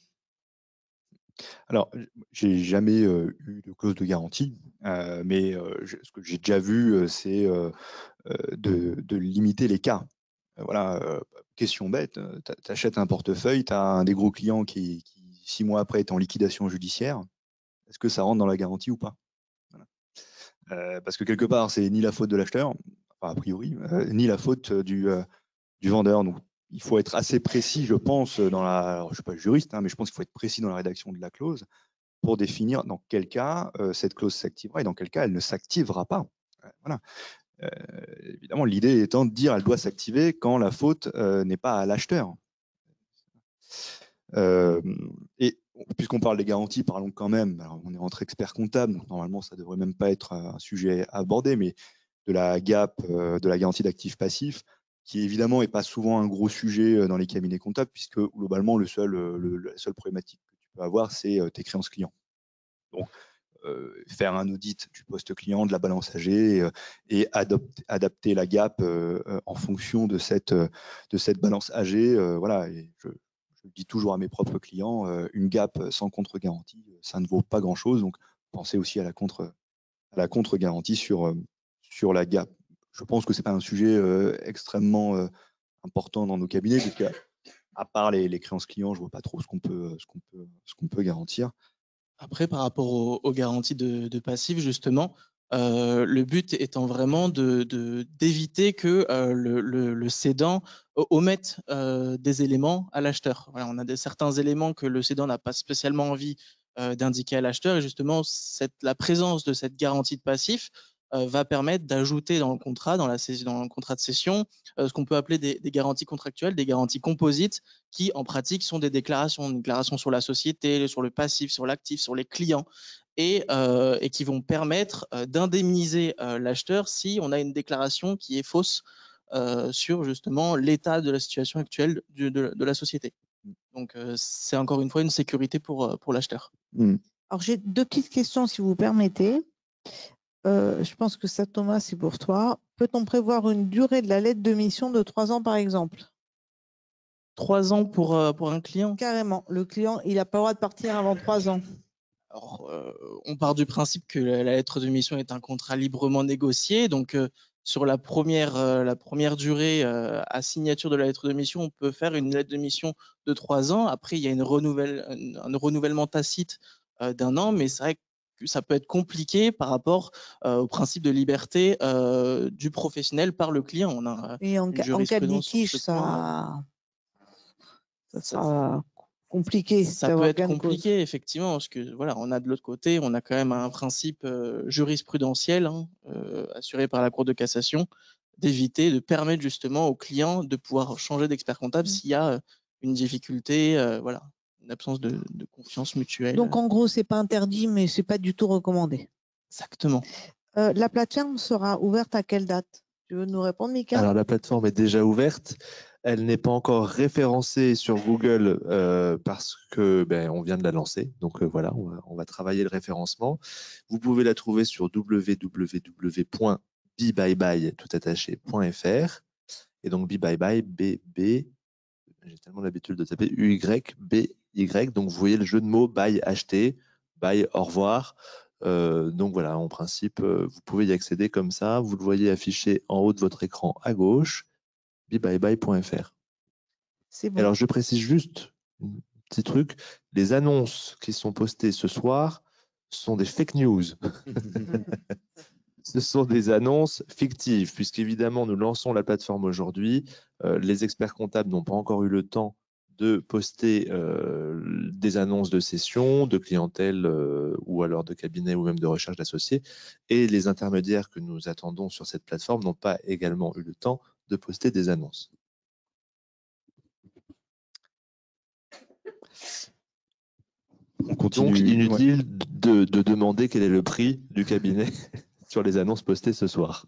alors, j'ai jamais eu de clause de garantie, mais ce que j'ai déjà vu, c'est de limiter les cas. Voilà, question bête, tu achètes un portefeuille, tu as un des gros clients qui 6 mois après est en liquidation judiciaire. Est-ce que ça rentre dans la garantie ou pas? Voilà. Parce que quelque part, c'est ni la faute de l'acheteur, enfin, a priori, ni la faute du vendeur. Donc, il faut être assez précis, je pense, alors, je ne suis pas juriste, hein, mais je pense qu'il faut être précis dans la rédaction de la clause pour définir dans quel cas cette clause s'activera et dans quel cas elle ne s'activera pas. Voilà. Évidemment, l'idée étant de dire qu'elle doit s'activer quand la faute n'est pas à l'acheteur. Et puisqu'on parle des garanties, parlons quand même, alors on est entre experts comptables, donc normalement ça ne devrait même pas être un sujet à aborder, mais de la GAP, de la garantie d'actifs passifs, qui évidemment n'est pas souvent un gros sujet dans les cabinets comptables, puisque globalement la seule problématique que tu peux avoir, c'est tes créances clients. Donc, faire un audit du poste client, de la balance AG et adapter la GAP en fonction de cette balance AG. Voilà, et je dis toujours à mes propres clients, une GAP sans contre-garantie, ça ne vaut pas grand-chose. Donc, pensez aussi à la contre-garantie sur la GAP. Je pense que c'est pas un sujet extrêmement important dans nos cabinets, parce qu'à part les créances clients, je vois pas trop ce qu'on peut garantir. Après, par rapport aux garanties de passifs, justement, le but étant vraiment d'éviter que le cédant omette des éléments à l'acheteur. Voilà, on a certains éléments que le cédant n'a pas spécialement envie d'indiquer à l'acheteur, et justement, la présence de cette garantie de passif va permettre d'ajouter dans le contrat, dans le contrat de cession, ce qu'on peut appeler des garanties contractuelles, des garanties composites, qui en pratique sont des déclarations, une déclaration sur la société, sur le passif, sur l'actif, sur les clients, et qui vont permettre d'indemniser l'acheteur si on a une déclaration qui est fausse sur justement l'état de la situation actuelle de la société. Donc c'est encore une fois une sécurité pour l'acheteur. Alors j'ai 2 petites questions si vous permettez. Je pense que ça, Thomas, c'est pour toi. Peut-on prévoir une durée de la lettre de mission de 3 ans, par exemple? 3 ans pour un client? Carrément. Le client, il n'a pas le droit de partir avant 3 ans. Alors, on part du principe que la lettre de mission est un contrat librement négocié. Donc, sur la première durée à signature de la lettre de mission, on peut faire une lettre de mission de 3 ans. Après, il y a un renouvellement tacite d'1 an, mais c'est vrai que ça peut être compliqué par rapport au principe de liberté du professionnel par le client. On a Et en une cas de jurisprudence sur litige, ce point. ça sera compliqué Ça peut d'avoir être gain de cause. compliqué, effectivement, parce que voilà, on a de l'autre côté, on a quand même un principe jurisprudentiel assuré par la Cour de cassation de permettre justement aux clients de pouvoir changer d'expert comptable s'il y a une difficulté, voilà, une absence de confiance mutuelle. Donc en gros, c'est pas interdit, mais c'est pas du tout recommandé. Exactement. La plateforme sera ouverte à quelle date? Tu veux nous répondre, Mika? Alors la plateforme est déjà ouverte. Elle n'est pas encore référencée sur Google parce que on vient de la lancer. Donc voilà, on va travailler le référencement. Vous pouvez la trouver sur www.bebyeBye.fr. Et donc bebyeBye, BB, j'ai tellement l'habitude de taper UYBY. Donc vous voyez le jeu de mots buy, acheter, buy, au revoir. Donc voilà, en principe, vous pouvez y accéder comme ça. Vous le voyez affiché en haut de votre écran à gauche. bebybye.fr. C'est bon. Alors, je précise juste un petit truc. Les annonces qui sont postées ce soir sont des fake news. Ce sont des annonces fictives, puisqu'évidemment, nous lançons la plateforme aujourd'hui. Les experts comptables n'ont pas encore eu le temps de poster des annonces de session, de clientèle ou alors de cabinet ou même de recherche d'associés. Et les intermédiaires que nous attendons sur cette plateforme n'ont pas également eu le temps de poster des annonces. On continue. Donc, Ouais. inutile de demander quel est le prix du cabinet sur les annonces postées ce soir.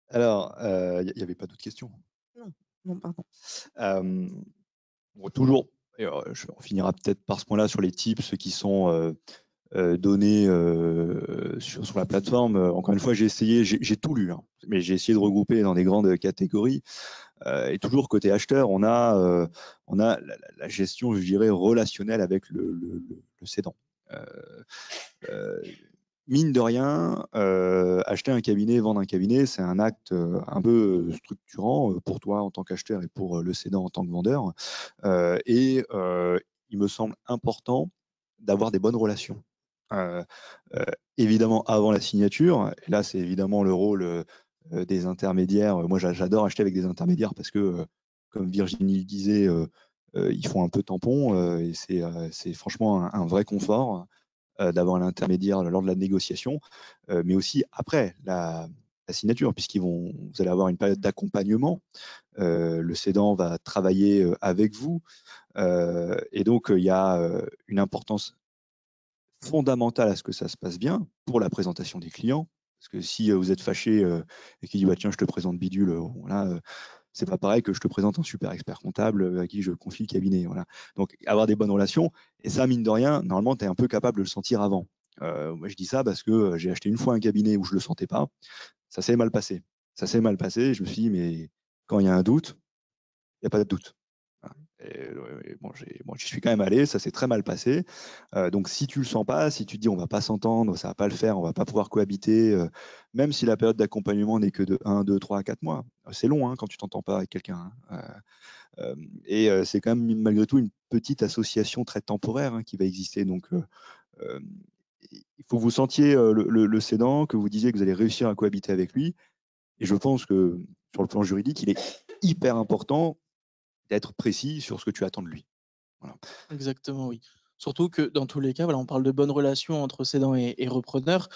Alors, il n'y avait pas d'autres questions. Non, pardon. Bon, toujours, on finira peut-être par ce point-là sur les tips qui sont donnés sur la plateforme. Encore une fois, j'ai essayé, j'ai tout lu, hein, mais j'ai essayé de regrouper dans des grandes catégories. Et toujours côté acheteur, on a la gestion, je dirais, relationnelle avec le cédant. Mine de rien, acheter un cabinet, vendre un cabinet, c'est un acte un peu structurant pour toi en tant qu'acheteur et pour le cédant en tant que vendeur. Il me semble important d'avoir des bonnes relations. Évidemment, avant la signature, et là, c'est évidemment le rôle des intermédiaires. Moi, j'adore acheter avec des intermédiaires parce que, comme Virginie le disait, ils font un peu tampon et c'est franchement un vrai confort d'avoir un intermédiaire lors de la négociation, mais aussi après la signature, vous allez avoir une période d'accompagnement. Le cédant va travailler avec vous, et donc il y a une importance fondamentale à ce que ça se passe bien pour la présentation des clients. Parce que si vous êtes fâché et qu'il dit bah, tiens, je te présente Bidule, voilà, c'est pas pareil que je te présente un super expert comptable à qui je confie le cabinet. Voilà. Donc, avoir des bonnes relations, et ça, mine de rien, normalement, tu es un peu capable de le sentir avant. Moi, je dis ça parce que j'ai acheté une fois un cabinet où je le sentais pas. Ça s'est mal passé. Ça s'est mal passé. Je me suis dit, mais quand il y a un doute, il n'y a pas de doute. J'y suis quand même allé, ça s'est très mal passé. Donc si tu le sens pas, si tu te dis on va pas s'entendre, ça va pas le faire, on va pas pouvoir cohabiter, même si la période d'accompagnement n'est que de 1, 2, 3, 4 mois, c'est long quand tu t'entends pas avec quelqu'un. C'est quand même malgré tout une petite association très temporaire qui va exister. Donc il faut que vous sentiez le cédant, que vous disiez que vous allez réussir à cohabiter avec lui. Et je pense que sur le plan juridique, il est hyper important d'être précis sur ce que tu attends de lui. Voilà. Exactement, oui. Surtout que dans tous les cas, voilà, on parle de bonnes relations entre cédant et repreneur.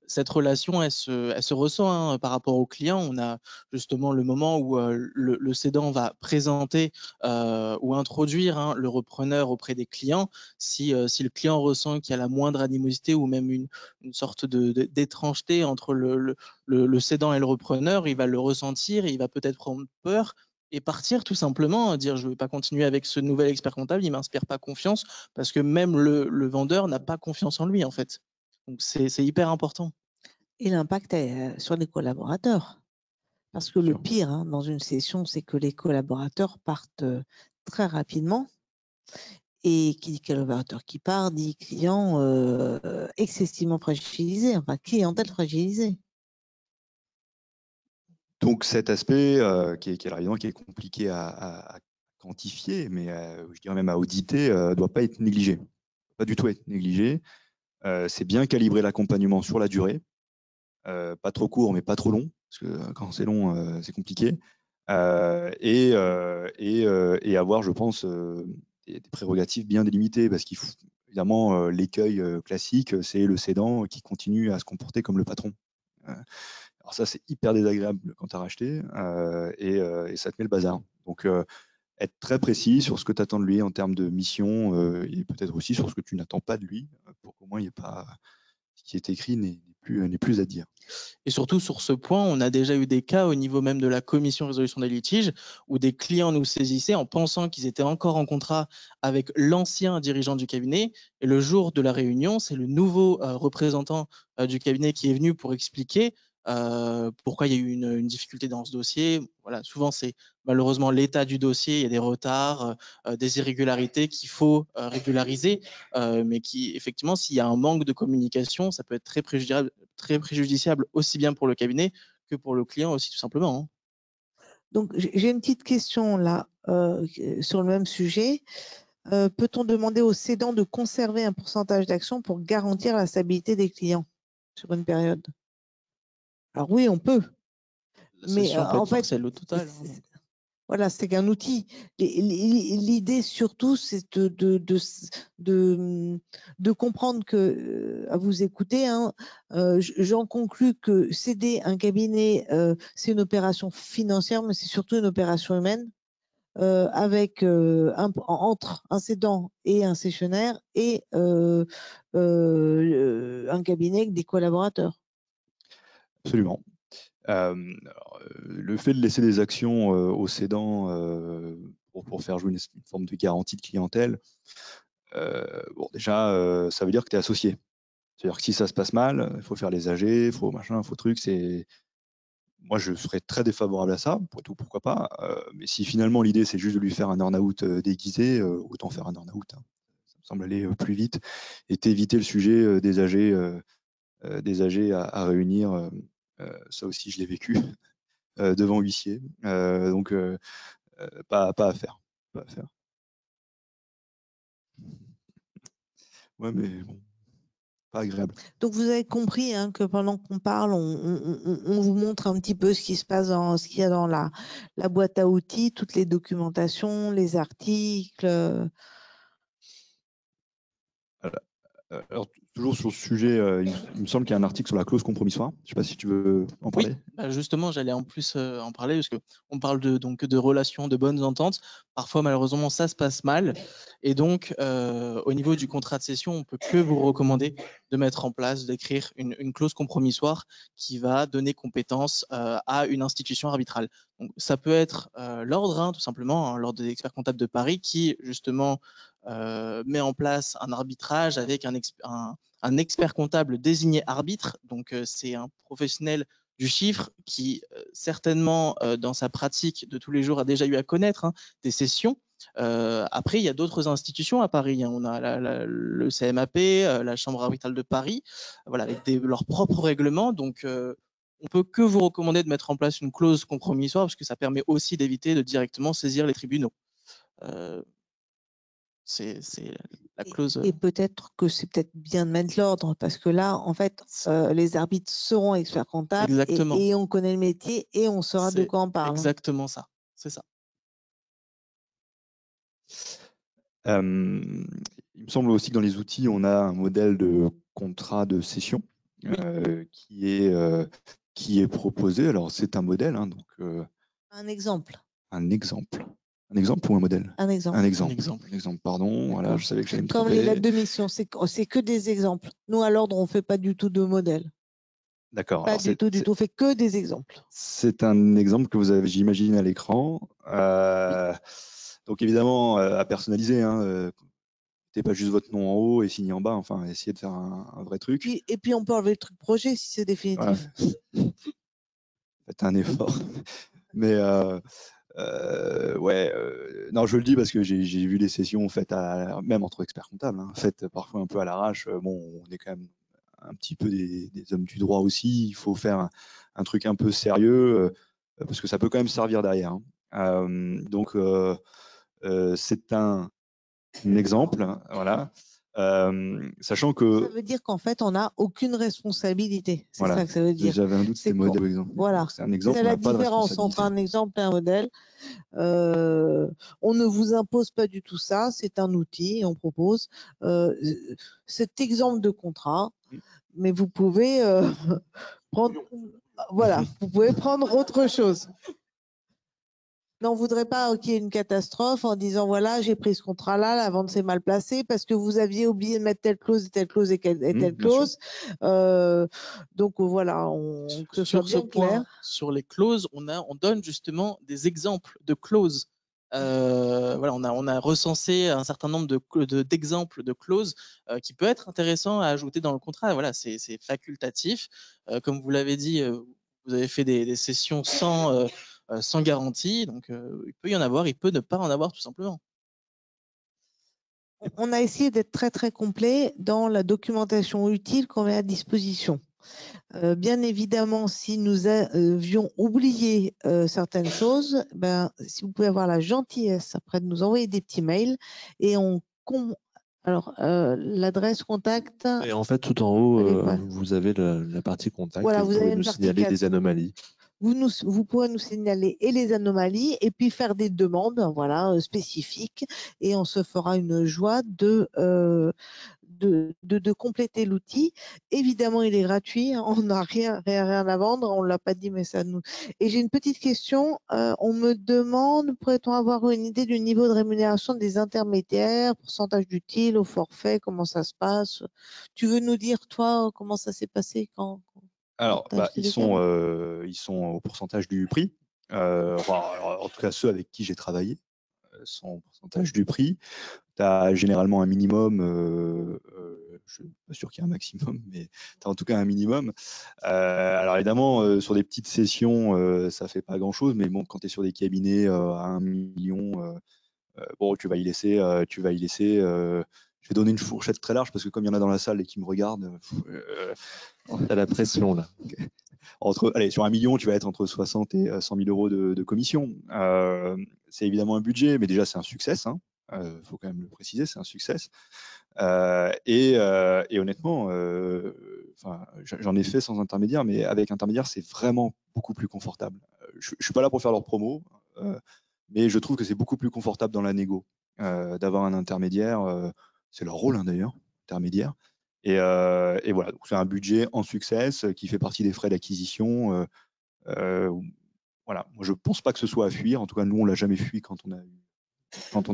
Cette relation, elle se ressent par rapport au client. On a justement le moment où le cédant va présenter ou introduire le repreneur auprès des clients. Si le client ressent qu'il y a la moindre animosité ou même une sorte d'étrangeté entre le cédant et le repreneur, il va le ressentir et il va peut-être prendre peur et partir tout simplement, dire je ne veux pas continuer avec ce nouvel expert comptable, il ne m'inspire pas confiance parce que même le vendeur n'a pas confiance en lui en fait. Donc c'est hyper important. Et l'impact est sur les collaborateurs. Parce que le pire dans une session, c'est que les collaborateurs partent très rapidement. Et qui dit collaborateur qui part dit client excessivement fragilisé, enfin clientèle fragilisée. Donc cet aspect qui est compliqué à quantifier, mais je dirais même à auditer, ne doit pas être négligé. Pas du tout être négligé. C'est bien calibrer l'accompagnement sur la durée. Pas trop court, mais pas trop long, parce que quand c'est long, c'est compliqué. Et avoir, je pense, des prérogatives bien délimitées, parce qu'il faut évidemment l'écueil classique, c'est le cédant qui continue à se comporter comme le patron. Alors ça, c'est hyper désagréable quand tu as racheté et ça te met le bazar. Donc, être très précis sur ce que tu attends de lui en termes de mission et peut-être aussi sur ce que tu n'attends pas de lui pour qu'au moins il n'y ait pas ce qui est écrit n'est plus à dire. Et surtout, sur ce point, on a déjà eu des cas au niveau même de la commission résolution des litiges où des clients nous saisissaient en pensant qu'ils étaient encore en contrat avec l'ancien dirigeant du cabinet. Et le jour de la réunion, c'est le nouveau représentant du cabinet qui est venu pour expliquer pourquoi il y a eu une difficulté dans ce dossier. Voilà, souvent, c'est malheureusement l'état du dossier, il y a des retards, des irrégularités qu'il faut régulariser, mais qui, effectivement, s'il y a un manque de communication, ça peut être très préjudiciable aussi bien pour le cabinet que pour le client aussi, tout simplement. Donc, j'ai une petite question là sur le même sujet. Peut-on demander aux cédants de conserver un pourcentage d'actions pour garantir la stabilité des clients sur une période? Alors oui, on peut. La Mais cession peut en être fait, partielle au total. voilà, c'est qu'un outil. L'idée surtout, c'est de comprendre que, à vous écouter, hein, j'en conclus que céder un cabinet, c'est une opération financière, mais c'est surtout une opération humaine, avec entre un cédant et un cessionnaire et un cabinet avec des collaborateurs. Absolument. Le fait de laisser des actions aux cédants pour faire jouer une forme de garantie de clientèle, bon, déjà, ça veut dire que tu es associé. C'est-à-dire que si ça se passe mal, il faut faire les AG, il faut machin, il faut truc. Moi, je serais très défavorable à ça, pour tout, pourquoi pas. Mais si finalement l'idée c'est juste de lui faire un earn-out déguisé, autant faire un earn-out. Hein. Ça me semble aller plus vite et t'éviter le sujet des AG à réunir. Ça aussi, je l'ai vécu devant huissier. Donc, pas à faire. Pas à faire. Ouais, mais bon, pas agréable. Donc vous avez compris hein, que pendant qu'on parle, on vous montre un petit peu ce qui se passe ce qu'il y a dans la boîte à outils, toutes les documentations, les articles. Alors, toujours sur ce sujet, il me semble qu'il y a un article sur la clause compromissoire. Je ne sais pas si tu veux en parler. Oui, justement, j'allais en plus en parler parce qu'on parle donc de relations, de bonnes ententes. Parfois, malheureusement, ça se passe mal. Et donc, au niveau du contrat de cession, on ne peut que vous recommander de mettre en place, d'écrire une clause compromissoire qui va donner compétence à une institution arbitrale. Donc, ça peut être l'ordre, hein, tout simplement, hein, l'ordre des experts comptables de Paris qui, justement, met en place un arbitrage avec un expert comptable désigné arbitre. Donc, c'est un professionnel du chiffre qui, certainement, dans sa pratique de tous les jours, a déjà eu à connaître hein, des sessions. Après, il y a d'autres institutions à Paris. Hein. On a le CMAP, la Chambre arbitrale de Paris, voilà, avec leurs propres règlements. Donc, on peut que vous recommander de mettre en place une clause compromissoire parce que ça permet aussi d'éviter de directement saisir les tribunaux. C'est la clause. Et peut-être que c'est peut-être bien de mettre l'ordre parce que là, en fait, les arbitres seront experts comptables et on connaît le métier et on saura de quoi on parle. Exactement ça, c'est ça. Il me semble aussi que dans les outils, on a un modèle de contrat de cession qui est proposé. Alors, c'est un modèle. Hein, donc, un exemple. Un exemple. Un exemple ou un modèle? Un exemple. Un exemple. Un exemple, pardon. Voilà, je savais que j'allais me tromper. Comme les lettres de mission, c'est que des exemples. Nous, à l'ordre, on ne fait pas du tout de modèle. D'accord. Pas du tout. On fait que des exemples. C'est un exemple que vous avez, j'imagine, à l'écran. Donc, évidemment, à personnaliser. Hein, mettez pas juste votre nom en haut et signer en bas. Enfin, essayez de faire un vrai truc. Et puis, on peut enlever le truc projet si c'est définitif. Faites un effort. Mais non, je le dis parce que j'ai vu des sessions faites même entre experts comptables, hein, faites parfois un peu à l'arrache. Bon, on est quand même un petit peu des hommes du droit aussi. Il faut faire un truc un peu sérieux parce que ça peut quand même servir derrière. Hein. Donc, c'est un exemple, voilà. Sachant que. Ça veut dire qu'en fait, on n'a aucune responsabilité. C'est ça que ça veut dire. J'avais un doute, c'est modèle ou exemple. Voilà. C'est un exemple. C'est la différence entre un exemple et un modèle. On ne vous impose pas du tout ça. C'est un outil. On propose cet exemple de contrat, mais vous pouvez prendre. Voilà, vous pouvez prendre autre chose. Non, on ne voudrait pas qu'il y ait une catastrophe en disant voilà, j'ai pris ce contrat-là, la vente s'est mal placée parce que vous aviez oublié de mettre telle clause et telle clause et telle clause. Donc voilà, que ce soit bien clair. Sur les clauses, on donne justement des exemples de clauses. Voilà, on a recensé un certain nombre d'exemples de clauses qui peut être intéressant à ajouter dans le contrat. Voilà, c'est facultatif. Comme vous l'avez dit, vous avez fait des sessions sans garantie, donc il peut y en avoir, il peut ne pas en avoir tout simplement. On a essayé d'être très très complet dans la documentation utile qu'on met à disposition. Bien évidemment, si nous avions oublié certaines choses, si vous pouvez avoir la gentillesse après de nous envoyer des petits mails et alors l'adresse contact. Et en fait, tout en haut, Elle est pas- vous avez la partie contact Voilà, et vous vous pouvez avez nous une partie signaler des anomalies. vous pourrez nous signaler et les anomalies et puis faire des demandes, voilà, spécifiques, et on se fera une joie de compléter l'outil. Évidemment, il est gratuit, hein, on n'a rien à vendre, on ne l'a pas dit, mais ça nous. Et j'ai une petite question, on me demande, pourrait-on avoir une idée du niveau de rémunération des intermédiaires, pourcentage d'utile au forfait, comment ça se passe? Tu veux nous dire, toi, comment ça s'est passé quand Alors, t'as acheté ils des câbles? sont au pourcentage du prix. Alors, en tout cas, ceux avec qui j'ai travaillé sont au pourcentage du prix. Tu as généralement un minimum, je ne suis pas sûr qu'il y ait un maximum, mais tu as en tout cas un minimum. Alors évidemment, sur des petites sessions, ça fait pas grand-chose, mais bon, quand tu es sur des cabinets à 1 million, bon, tu vas y laisser, je vais donner une fourchette très large parce que comme il y en a dans la salle et qui me regardent, T'as la pression là. allez, sur 1 million, tu vas être entre 60 et 100 000 euros de commission. C'est évidemment un budget, mais déjà c'est un succès. Faut quand même le préciser, c'est un succès. Et honnêtement, j'en ai fait sans intermédiaire, mais avec intermédiaire, c'est vraiment beaucoup plus confortable. Je suis pas là pour faire leur promo, mais je trouve que c'est beaucoup plus confortable dans la négo d'avoir un intermédiaire. C'est leur rôle, hein, d'ailleurs, intermédiaire. Et voilà, donc c'est un budget en succès qui fait partie des frais d'acquisition. Voilà, moi je pense pas que ce soit à fuir. En tout cas, nous on l'a jamais fui quand on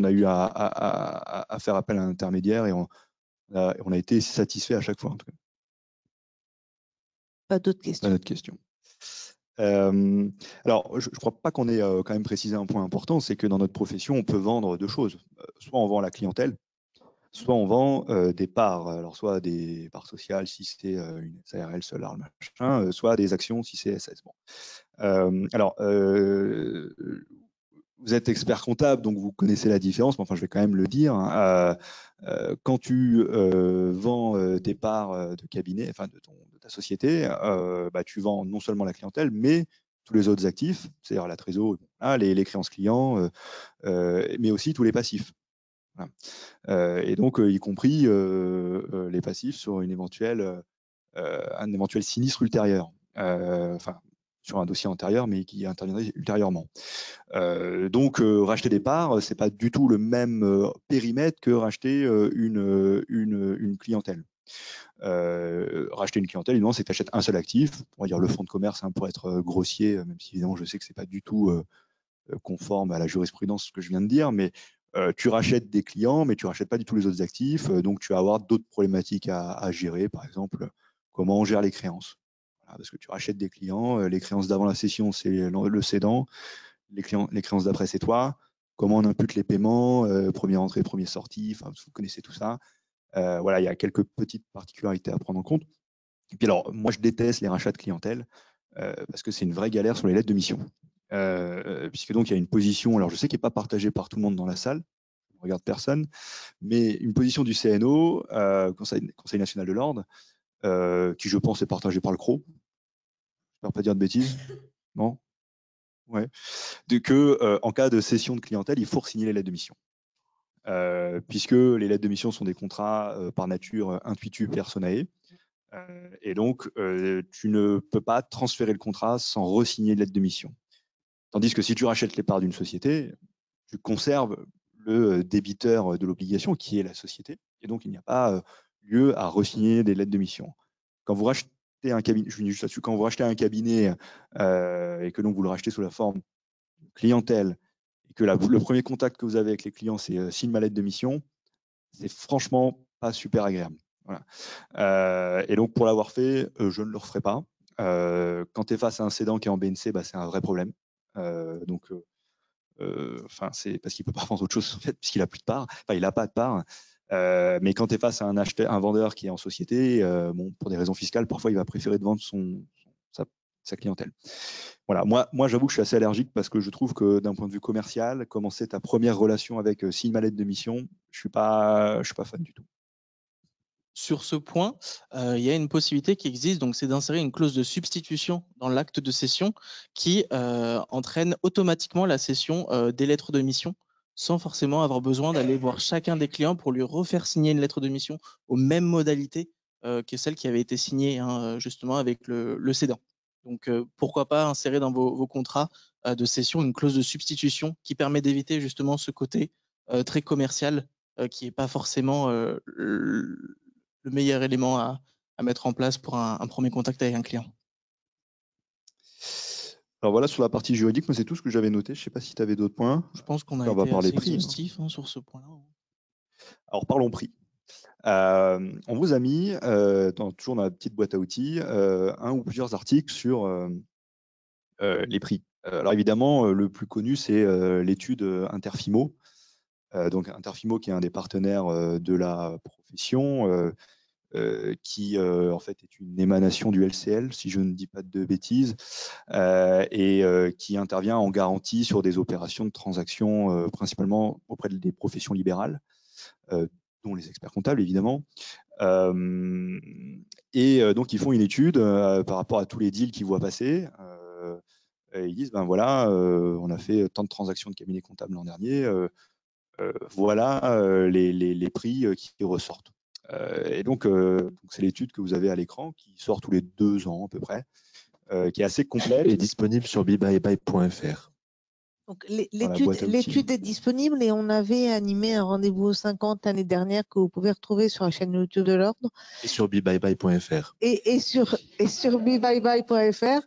a eu à faire appel à un intermédiaire et on a été satisfait à chaque fois. En tout cas. Pas d'autres Pas questions. notre question. Alors, je ne crois pas qu'on ait quand même précisé un point important, c'est que dans notre profession, on peut vendre deux choses. Soit on vend la clientèle, soit on vend des parts. Alors, soit des parts sociales si c'est une SARL, Solar, machin, soit des actions si c'est SS. Bon. Vous êtes expert comptable, donc vous connaissez la différence, mais enfin, je vais quand même le dire. Quand tu vends tes parts de cabinet, enfin de ta société, tu vends non seulement la clientèle, mais tous les autres actifs, c'est-à-dire la trésor, les créances clients, mais aussi tous les passifs. Voilà. Et donc, y compris les passifs sur un éventuel sinistre ultérieur. Sur un dossier antérieur, mais qui interviendrait ultérieurement. Donc, racheter des parts, c'est pas du tout le même périmètre que racheter une clientèle. Racheter une clientèle, évidemment, c'est que tu achètes un seul actif, on va dire le fonds de commerce, hein, pour être grossier, même si évidemment je sais que c'est pas du tout conforme à la jurisprudence ce que je viens de dire, mais tu rachètes des clients, mais tu rachètes pas du tout les autres actifs, donc tu vas avoir d'autres problématiques à gérer, par exemple comment on gère les créances. Voilà, parce que tu rachètes des clients, les créances d'avant la cession, c'est le cédant, les créances d'après, c'est toi. Comment on impute les paiements, premier entrée, premier sortie, enfin, vous connaissez tout ça. Voilà, il y a quelques petites particularités à prendre en compte. Et puis alors, moi, je déteste les rachats de clientèle parce que c'est une vraie galère sur les lettres de mission. Puisque donc, il y a une position, alors je sais qu'elle n'est pas partagée par tout le monde dans la salle, je ne regarde personne, mais une position du CNO, Conseil national de l'ordre, qui je pense est partagée par le CRO. Je ne vais pas dire de bêtises. Non. Ouais. En cas de cession de clientèle, il faut signer les lettres de mission. Puisque les lettres de mission sont des contrats par nature intuitu personae. Et donc, tu ne peux pas transférer le contrat sans re-signer lettre de mission. Tandis que si tu rachètes les parts d'une société, tu conserves le débiteur de l'obligation, qui est la société. Et donc, il n'y a pas lieu à re-signer des lettres de mission. Quand vous rachetez un cabinet, je finis juste là-dessus, quand vous rachetez un cabinet et que donc vous le rachetez sous la forme de clientèle, et que le premier contact que vous avez avec les clients, c'est signe ma lettre de mission, c'est franchement pas super agréable. Voilà. Et donc, pour l'avoir fait, je ne le referai pas. Quand tu es face à un cédant qui est en BNC, c'est un vrai problème. C'est parce qu'il ne peut pas vendre autre chose, en fait, puisqu'il n'a plus de part. Enfin, il n'a pas de part. Mais quand tu es face à un vendeur qui est en société, pour des raisons fiscales, parfois, il va préférer de vendre sa clientèle. Voilà. Moi, j'avoue que je suis assez allergique parce que je trouve que d'un point de vue commercial, commencer ta première relation avec signe ma lettre de mission, je suis pas fan du tout. Sur ce point, il y a une possibilité qui existe, donc c'est d'insérer une clause de substitution dans l'acte de cession qui entraîne automatiquement la cession des lettres de mission, sans forcément avoir besoin d'aller voir chacun des clients pour lui refaire signer une lettre de mission aux mêmes modalités que celle qui avait été signée justement avec le cédant. Donc pourquoi pas insérer dans vos contrats de cession une clause de substitution qui permet d'éviter justement ce côté très commercial qui n'est pas forcément le meilleur élément à mettre en place pour un premier contact avec un client. Alors voilà, sur la partie juridique, moi c'est tout ce que j'avais noté. Je ne sais pas si tu avais d'autres points. Je pense qu'on a On va été parler assez prix, hein. exhaustif sur ce point-là. Alors parlons prix. On vous a mis, toujours dans la petite boîte à outils, un ou plusieurs articles sur les prix. Alors évidemment, le plus connu, c'est l'étude Interfimo. Donc Interfimo, qui est un des partenaires de la profession, qui en fait est une émanation du LCL, si je ne dis pas de bêtises, et qui intervient en garantie sur des opérations de transaction, principalement auprès des professions libérales, dont les experts comptables évidemment. Donc ils font une étude par rapport à tous les deals qu'ils voient passer. Et ils disent, ben voilà, on a fait tant de transactions de cabinet comptable l'an dernier, voilà les prix qui ressortent. Et donc c'est l'étude que vous avez à l'écran, qui sort tous les 2 ans à peu près, qui est assez complète. Et disponible sur bebuybuy.fr. Donc Dans la boîte à outils. l'étude est disponible et on avait animé un rendez-vous aux 50 l'année dernière que vous pouvez retrouver sur la chaîne YouTube de l'Ordre Et sur bebuybuy.fr. et sur bebuybuy.fr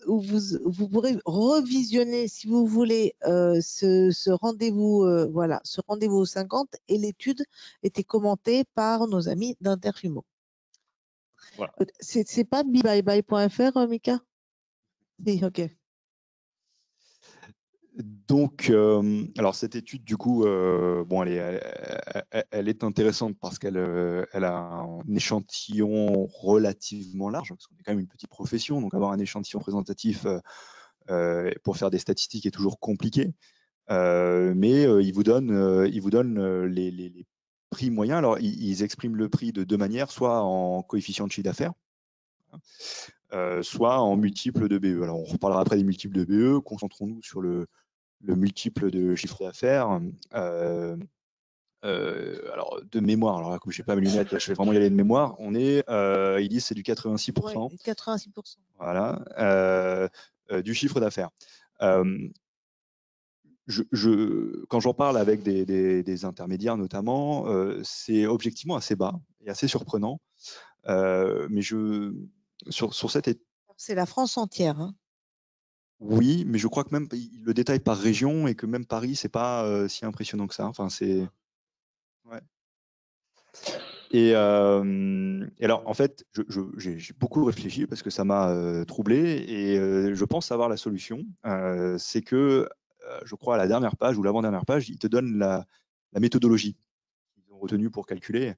où vous pourrez revisionner si vous voulez ce rendez-vous ce rendez-vous aux 50 et l'étude était commentée par nos amis d'Interfimo. Voilà. C'est pas bebuybuy.fr, Mika? Oui, ok. Donc, alors cette étude, du coup, bon, elle est intéressante parce qu'elle a un échantillon relativement large, parce qu'on est quand même une petite profession, donc avoir un échantillon représentatif pour faire des statistiques est toujours compliqué. Mais il vous donne les prix moyens. Alors, ils expriment le prix de 2 manières, soit en coefficient de chiffre d'affaires, soit en multiple de BE. Alors, on reparlera après des multiples de BE. Concentrons-nous sur le multiple de chiffre d'affaires. Alors, de mémoire, alors là, comme je n'ai pas mes lunettes, je vais vraiment y aller de mémoire. Ils disent c'est du 86%. Ouais, 86%. Voilà, du chiffre d'affaires. Quand j'en parle avec des intermédiaires notamment, c'est objectivement assez bas et assez surprenant. Mais sur cette C'est la France entière. Hein. Oui, mais je crois que même il le détaille par région et que même Paris, c'est pas si impressionnant que ça. Enfin, c'est ouais. Et alors, en fait, j'ai beaucoup réfléchi parce que ça m'a troublé et je pense savoir la solution. C'est que, je crois à la dernière page ou l'avant-dernière page, il te donne la méthodologie qu'ils ont retenue pour calculer.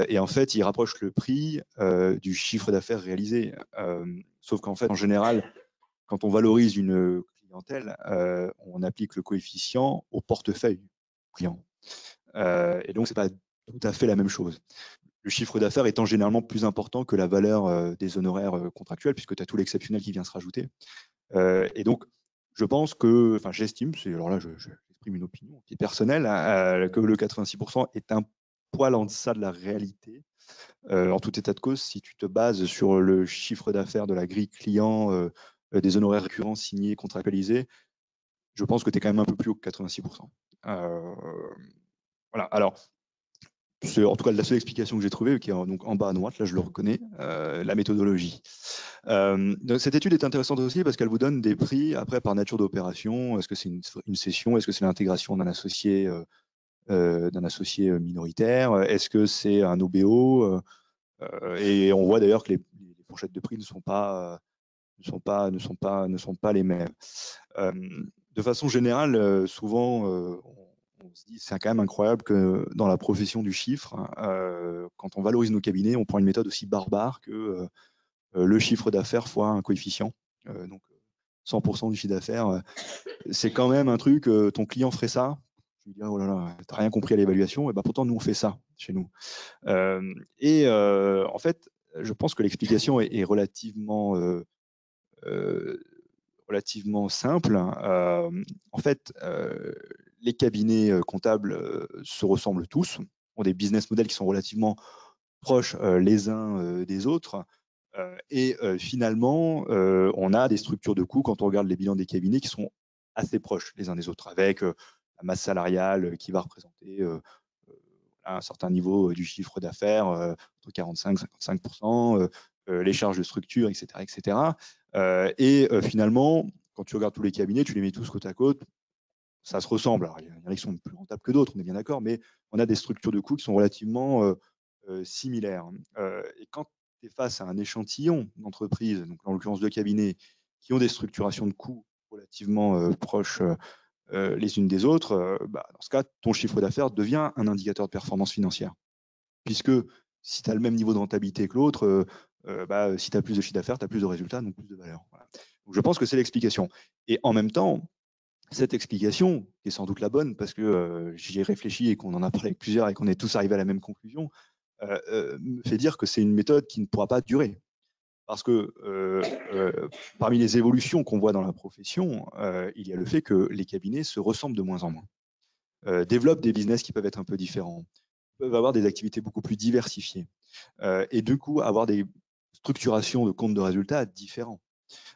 Et en fait, il rapproche le prix du chiffre d'affaires réalisé. Sauf qu'en fait, en général, quand on valorise une clientèle, on applique le coefficient au portefeuille du client. Et donc, c'est pas tout à fait la même chose. Le chiffre d'affaires étant généralement plus important que la valeur des honoraires contractuels, puisque tu as tout l'exceptionnel qui vient se rajouter. Et donc, je pense que, enfin, j'estime, alors là, j'exprime une opinion qui est personnelle, que le 86% est un poil en deçà de la réalité. En tout état de cause, si tu te bases sur le chiffre d'affaires de la grille client, des honoraires récurrents signés, contractualisés, je pense que tu es quand même un peu plus haut que 86%. Voilà. Alors, c'est en tout cas la seule explication que j'ai trouvée, qui est donc en bas à droite, là je le reconnais, la méthodologie. Donc cette étude est intéressante aussi parce qu'elle vous donne des prix après par nature d'opération. Est-ce que c'est une cession? Est-ce que c'est l'intégration d'un associé minoritaire? Est-ce que c'est un OBO? Et on voit d'ailleurs que les fourchettes de prix ne sont pas les mêmes. De façon générale, souvent, on se dit c'est quand même incroyable que dans la profession du chiffre, quand on valorise nos cabinets, on prend une méthode aussi barbare que le chiffre d'affaires fois un coefficient. Donc 100% du chiffre d'affaires, c'est quand même un truc, ton client ferait ça? Je lui dirais, oh là là, t'as rien compris à l'évaluation. Et ben pourtant, nous, on fait ça chez nous. En fait, je pense que l'explication est relativement simple. En fait, les cabinets comptables se ressemblent tous, ont des business models qui sont relativement proches les uns des autres. Finalement, on a des structures de coûts quand on regarde les bilans des cabinets qui sont assez proches les uns des autres, avec la masse salariale qui va représenter un certain niveau du chiffre d'affaires, entre 45 et 55%, les charges de structure, etc. etc. Finalement, quand tu regardes tous les cabinets, tu les mets tous côte à côte, ça se ressemble. Alors, il y en a qui sont plus rentables que d'autres, on est bien d'accord, mais on a des structures de coûts qui sont relativement similaires. Et quand tu es face à un échantillon d'entreprises, donc en l'occurrence de cabinets, qui ont des structurations de coûts relativement proches les unes des autres, dans ce cas, ton chiffre d'affaires devient un indicateur de performance financière. Puisque si tu as le même niveau de rentabilité que l'autre, si tu as plus de chiffre d'affaires, tu as plus de résultats, donc plus de valeur. Voilà. Donc je pense que c'est l'explication. Et en même temps, cette explication, qui est sans doute la bonne, parce que j'y ai réfléchi et qu'on en a parlé avec plusieurs et qu'on est tous arrivés à la même conclusion, me fait dire que c'est une méthode qui ne pourra pas durer. Parce que parmi les évolutions qu'on voit dans la profession, il y a le fait que les cabinets se ressemblent de moins en moins, développent des business qui peuvent être un peu différents, peuvent avoir des activités beaucoup plus diversifiées, et du coup avoir des structurations de comptes de résultats différents,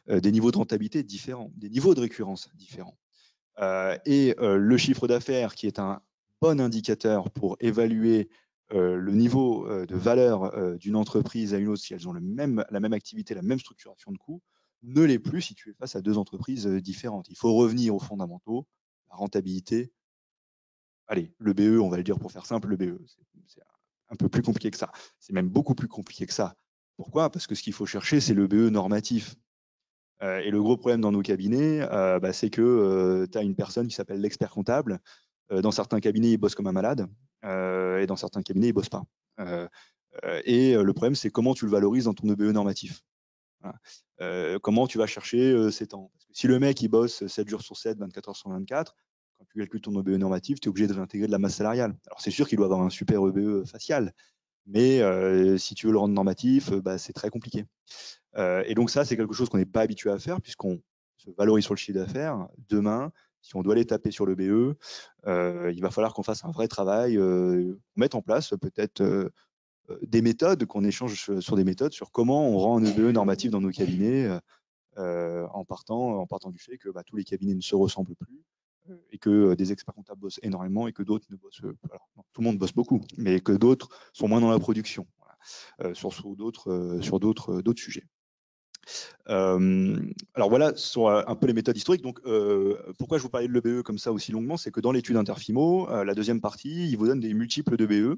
des niveaux de rentabilité différents, des niveaux de récurrence différents. Le chiffre d'affaires, qui est un bon indicateur pour évaluer le niveau de valeur d'une entreprise à une autre, si elles ont la même activité, la même structuration de coûts, ne l'est plus si tu es face à deux entreprises différentes. Il faut revenir aux fondamentaux, la rentabilité. Allez, le BE, on va le dire pour faire simple, le BE, c'est un peu plus compliqué que ça. C'est même beaucoup plus compliqué que ça. Pourquoi? Parce que ce qu'il faut chercher, c'est le BE normatif. Et le gros problème dans nos cabinets, c'est que tu as une personne qui s'appelle l'expert comptable. Dans certains cabinets, il bosse comme un malade, et dans certains cabinets, il bosse pas. Le problème, c'est comment tu le valorises dans ton EBE normatif. Voilà. Comment tu vas chercher ces temps. Parce que si le mec, il bosse 7 jours sur 7, 24 heures sur 24, quand tu calcules ton EBE normatif, tu es obligé de l'intégrer de la masse salariale. Alors, c'est sûr qu'il doit avoir un super EBE facial, mais si tu veux le rendre normatif, c'est très compliqué. Et donc ça, c'est quelque chose qu'on n'est pas habitué à faire puisqu'on se valorise sur le chiffre d'affaires. Demain, si on doit aller taper sur le BE, il va falloir qu'on fasse un vrai travail, mettre en place peut-être des méthodes, qu'on échange sur des méthodes, sur comment on rend un EBE normatif dans nos cabinets, en partant du fait que tous les cabinets ne se ressemblent plus, et que des experts comptables bossent énormément et que d'autres ne bossent pas. Alors, non, tout le monde bosse beaucoup, mais que d'autres sont moins dans la production, voilà, sur d'autres sujets. Alors voilà, ce sont un peu les méthodes historiques. Donc, pourquoi je vous parlais de l'EBE comme ça aussi longuement, c'est que dans l'étude Interfimo, la deuxième partie, il vous donne des multiples d'EBE,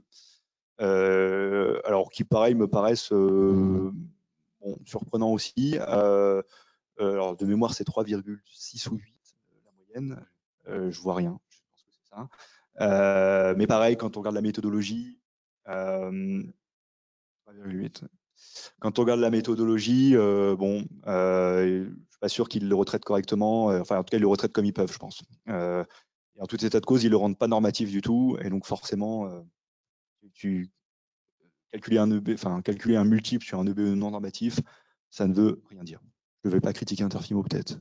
alors qui, pareil, me paraissent surprenants aussi. Alors, de mémoire, c'est 3,6 ou 8, la moyenne. Je vois rien, je pense que c'est ça. Mais pareil, quand on regarde la méthodologie, 3,8. Quand on regarde la méthodologie, je suis pas sûr qu'ils le retraitent correctement. Enfin, en tout cas, ils le retraitent comme ils peuvent, je pense. Et en tout état de cause, ils le rendent pas normatif du tout. Et donc, forcément, calculer un multiple sur un EBE non normatif, ça ne veut rien dire. Je ne vais pas critiquer Interfimo, peut-être.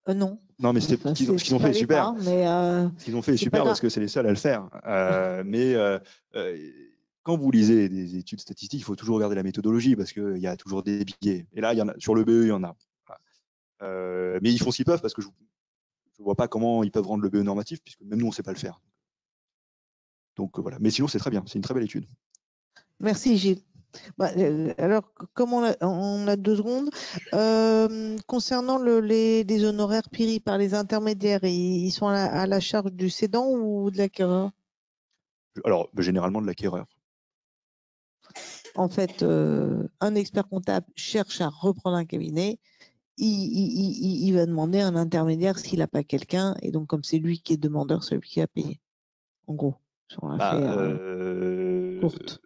Non. Non, mais ce qu'ils ont fait est super. Ce qu'ils ont fait est super parce que c'est les seuls à le faire. Quand vous lisez des études statistiques, il faut toujours regarder la méthodologie parce qu'il y a toujours des biais. Et là, il y en a, sur le BE, il y en a. Mais ils font ce qu'ils peuvent parce que je ne vois pas comment ils peuvent rendre le BE normatif puisque même nous, on ne sait pas le faire. Donc voilà. Mais sinon, c'est très bien. C'est une très belle étude. Merci, Gilles. Alors, comme on a 2 secondes, concernant les honoraires pris par les intermédiaires, ils sont à la charge du cédant ou de l'acquéreur? Alors, généralement de l'acquéreur. En fait, un expert comptable cherche à reprendre un cabinet, il va demander à un intermédiaire s'il n'a pas quelqu'un, et donc comme c'est lui qui est demandeur, c'est lui qui va payer. En gros, sur l'affaire courte.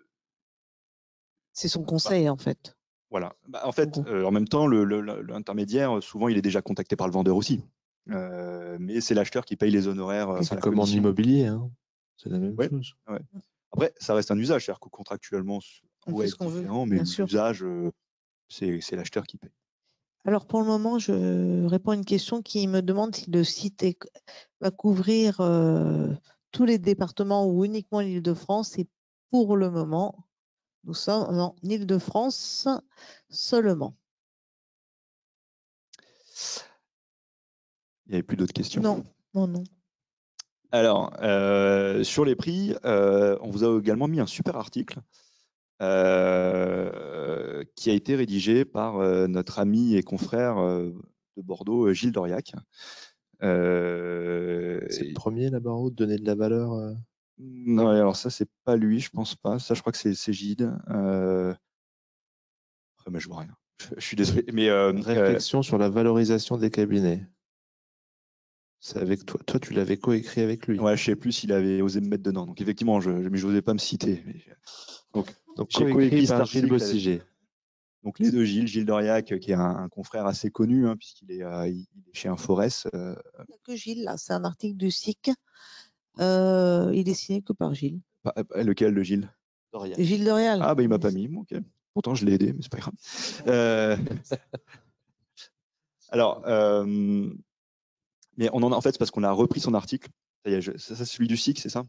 C'est son conseil, en fait. Voilà. En fait, en même temps, l'intermédiaire, souvent, il est déjà contacté par le vendeur aussi. mais c'est l'acheteur qui paye les honoraires. C'est comme en immobilier, hein. C'est la même chose. Ouais. Après, ça reste un usage, c'est-à-dire que contractuellement, On pourrait fait ce être qu'on veut, différent, mais bien sûr. l'usage, c'est l'acheteur qui paye. Alors pour le moment, je réponds à une question qui me demande si le site va couvrir tous les départements ou uniquement l'Île-de-France. Et pour le moment, nous sommes en Île-de-France seulement. Il n'y avait plus d'autres questions? Non. Alors, sur les prix, on vous a également mis un super article qui a été rédigé par notre ami et confrère de Bordeaux, Gilles Doriac. C'est le premier là-bas, donner de la valeur. Non, alors ça, c'est pas lui, je pense pas. Ça, je crois que c'est Gilles. Mais je vois rien. Je suis désolé. Mais réflexion sur la valorisation des cabinets. C'est avec toi. Toi, tu l'avais coécrit avec lui. Ouais, je sais plus s'il avait osé me mettre dedans. Donc effectivement, mais je n'osais pas me citer. Donc j'ai coécrit par Gilles Bossigé. Donc les deux Gilles Doriac, qui est un confrère assez connu, hein, puisqu'il est, il est chez Inforest. Il n'y a que Gilles, là, c'est un article du SIC. Il est signé que par Gilles. Lequel, le Gilles? Doriac. Gilles Dorial. Ah, bah il m'a pas mis. Ok. Pourtant, je l'ai aidé, mais c'est pas grave. Alors, mais en fait, c'est parce qu'on a repris son article. Ça, c'est celui du SIC, c'est ça?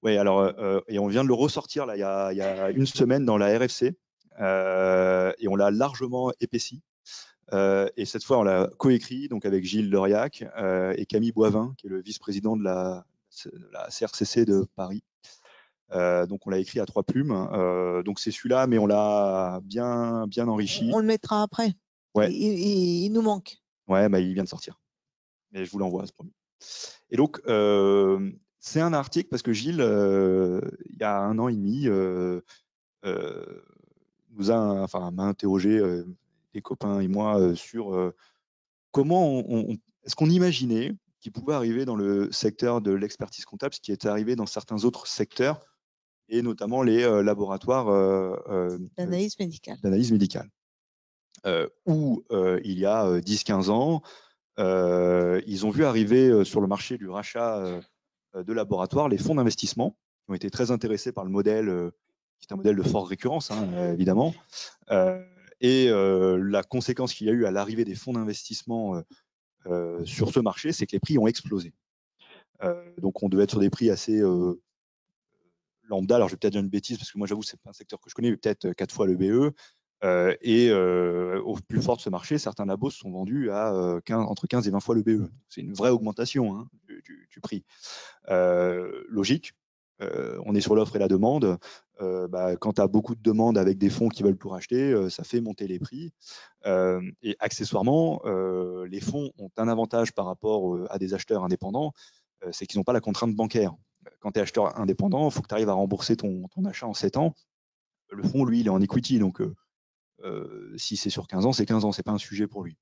Oui, alors, et on vient de le ressortir là, il y a une semaine dans la RFC, et on l'a largement épaissi. Et cette fois, on l'a coécrit donc avec Gilles Doriac et Camille Boivin, qui est le vice-président de la CRCC de Paris. Donc, on l'a écrit à 3 plumes. Donc, c'est celui-là, mais on l'a bien enrichi. On le mettra après. Ouais. Il nous manque. Ouais, bah, il vient de sortir. Mais je vous l'envoie, c'est promis. Et donc, c'est un article parce que Gilles, il y a 1 an et demi, m'a interrogé, des copains et moi, sur comment est-ce qu'on imaginait qu'il pouvait arriver dans le secteur de l'expertise comptable, ce qui est arrivé dans certains autres secteurs, et notamment les laboratoires d'analyse médicale. Où il y a 10-15 ans, ils ont vu arriver sur le marché du rachat de laboratoires les fonds d'investissement qui ont été très intéressés par le modèle, qui est un modèle de forte récurrence, hein, évidemment. Et la conséquence qu'il y a eu à l'arrivée des fonds d'investissement sur ce marché, c'est que les prix ont explosé. Donc on devait être sur des prix assez lambda. Alors je vais peut-être dire une bêtise parce que moi j'avoue c'est pas un secteur que je connais, mais peut-être 4 fois le BE. Et au plus fort de ce marché, certains labos se sont vendus à entre 15 et 20 fois le BE. C'est une vraie augmentation, hein, du prix. Logique. On est sur l'offre et la demande. Quand tu as beaucoup de demandes avec des fonds qui veulent tout racheter, ça fait monter les prix. Et accessoirement, les fonds ont un avantage par rapport à des acheteurs indépendants, c'est qu'ils n'ont pas la contrainte bancaire. Quand tu es acheteur indépendant, il faut que tu arrives à rembourser ton achat en 7 ans. Le fonds, lui, il est en equity, donc si c'est sur 15 ans, c'est 15 ans, c'est pas un sujet pour lui.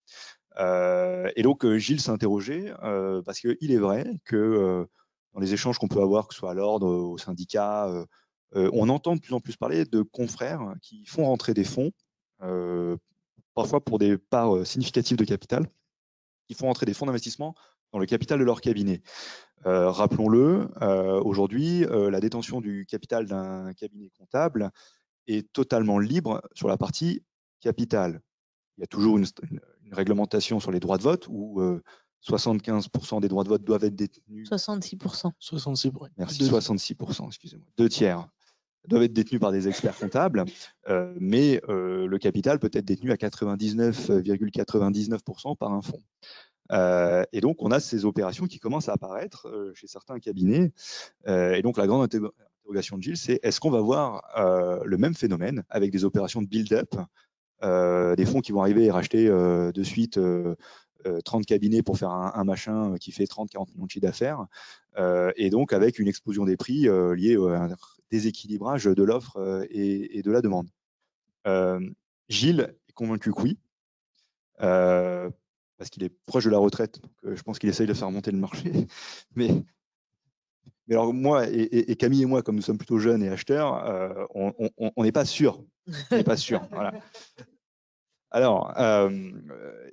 Et donc Gilles s'est interrogé parce qu'il est vrai que dans les échanges qu'on peut avoir, que ce soit à l'ordre, au syndicat, on entend de plus en plus parler de confrères qui font rentrer des fonds, parfois pour des parts significatives de capital, qui font rentrer des fonds d'investissement dans le capital de leur cabinet. Rappelons-le, aujourd'hui, la détention du capital d'un cabinet comptable est totalement libre sur la partie capital. Il y a toujours une réglementation sur les droits de vote où 75% des droits de vote doivent être détenus. 66%. 66%. Merci, 66%, excusez-moi. 2 tiers doivent être détenus par des experts comptables, mais le capital peut être détenu à 99,99% par un fonds. Et donc, on a ces opérations qui commencent à apparaître chez certains cabinets. Et donc, la grande interrogation de Gilles, c'est est-ce qu'on va voir le même phénomène avec des opérations de build-up, des fonds qui vont arriver et racheter de suite 30 cabinets pour faire un machin qui fait 30-40 millions de chiffre d'affaires, et donc avec une explosion des prix liée à un déséquilibrage de l'offre et de la demande. Gilles est convaincu que oui, parce qu'il est proche de la retraite, donc je pense qu'il essaye de faire monter le marché. Mais alors moi et Camille et moi, comme nous sommes plutôt jeunes et acheteurs, on n'est pas sûr. On n'est pas sûr. Voilà. Alors,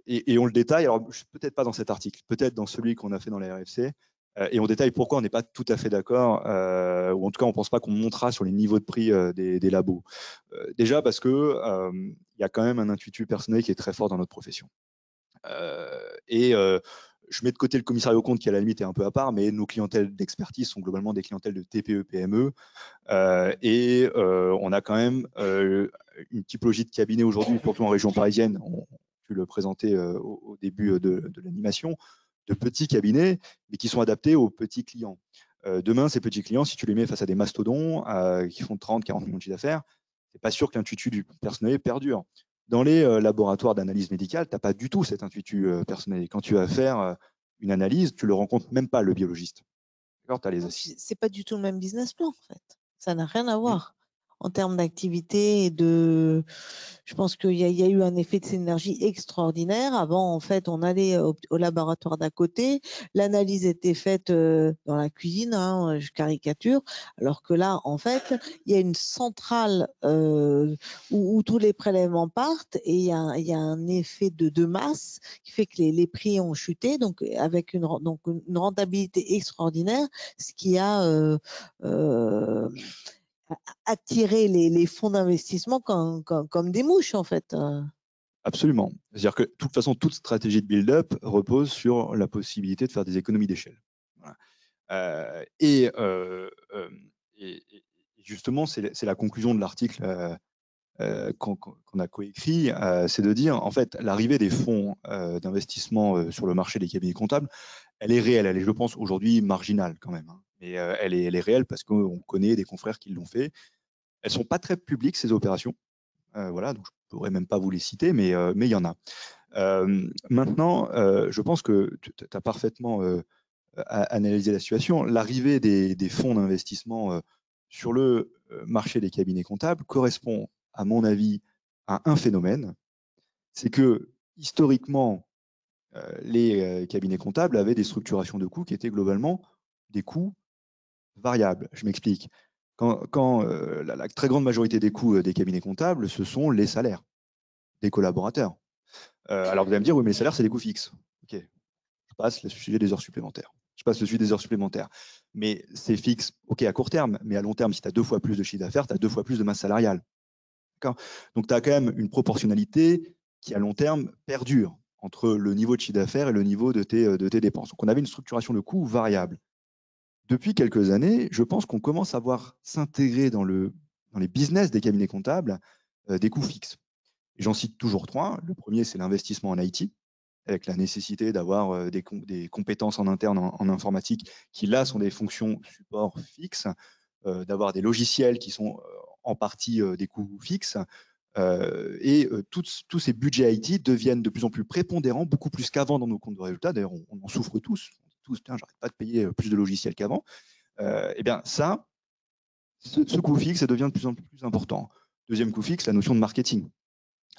et on le détaille, alors peut-être pas dans cet article, peut-être dans celui qu'on a fait dans la RFC, et on détaille pourquoi on n'est pas tout à fait d'accord, ou en tout cas on ne pense pas qu'on montera sur les niveaux de prix des labos. Déjà parce que il y a quand même un intuitu personnel qui est très fort dans notre profession. Je mets de côté le commissariat aux comptes qui à la limite est un peu à part, mais nos clientèles d'expertise sont globalement des clientèles de TPE, PME, on a quand même une typologie de cabinet aujourd'hui, surtout en région parisienne, tu le présentais au début de l'animation, de petits cabinets, mais qui sont adaptés aux petits clients. Demain, ces petits clients, si tu les mets face à des mastodons qui font 30, 40 millions de chiffre d'affaires, c'est pas sûr que l'intuitu du personnel perdure. Dans les laboratoires d'analyse médicale, tu n'as pas du tout cet intuitu personnel. Quand tu vas faire une analyse, tu le rencontres même pas, le biologiste. C'est pas du tout le même business plan, en fait. Ça n'a rien à voir en termes d'activité et de. Je pense qu'il y a eu un effet de synergie extraordinaire. Avant, en fait, on allait au laboratoire d'à côté. L'analyse était faite dans la cuisine, hein, je caricature. Alors que là, en fait, il y a une centrale où tous les prélèvements partent et il y a un effet de masse qui fait que les prix ont chuté, donc avec une rentabilité extraordinaire, ce qui a attirer les fonds d'investissement comme des mouches, en fait. Absolument. C'est-à-dire que de toute façon, toute stratégie de build-up repose sur la possibilité de faire des économies d'échelle. Voilà. Et justement, c'est la conclusion de l'article qu'on a coécrit, c'est de dire, en fait, l'arrivée des fonds d'investissement sur le marché des cabinets comptables, elle est réelle. Elle est, je pense, aujourd'hui marginale quand même. Hein. Mais elle est réelle parce qu'on connaît des confrères qui l'ont fait. Elles ne sont pas très publiques, ces opérations. Voilà, donc je ne pourrais même pas vous les citer, mais il y en a. Maintenant, je pense que tu as parfaitement analysé la situation. L'arrivée des fonds d'investissement sur le marché des cabinets comptables correspond, à mon avis, à un phénomène. C'est que, historiquement, les cabinets comptables avaient des structurations de coûts qui étaient globalement des coûts variables. Je m'explique. Quand la très grande majorité des coûts des cabinets comptables, ce sont les salaires des collaborateurs. Alors vous allez me dire, oui, mais les salaires, c'est des coûts fixes. Ok, je passe le sujet des heures supplémentaires. Mais c'est fixe, ok, à court terme, mais à long terme, si tu as 2 fois plus de chiffre d'affaires, tu as 2 fois plus de masse salariale. Donc tu as quand même une proportionnalité qui, à long terme, perdure entre le niveau de chiffre d'affaires et le niveau de tes dépenses. Donc on avait une structuration de coûts variable. Depuis quelques années, je pense qu'on commence à voir s'intégrer dans les business des cabinets comptables des coûts fixes. J'en cite toujours 3. Le premier, c'est l'investissement en IT, avec la nécessité d'avoir des compétences en interne en informatique qui, là, sont des fonctions support fixes, d'avoir des logiciels qui sont en partie des coûts fixes. Tous ces budgets IT deviennent de plus en plus prépondérants, beaucoup plus qu'avant dans nos comptes de résultats. D'ailleurs, on en souffre tous. Tiens, j'arrête pas de payer plus de logiciels qu'avant. Eh bien, ce coût fixe, ça devient de plus en plus important. Deuxième coût fixe, la notion de marketing.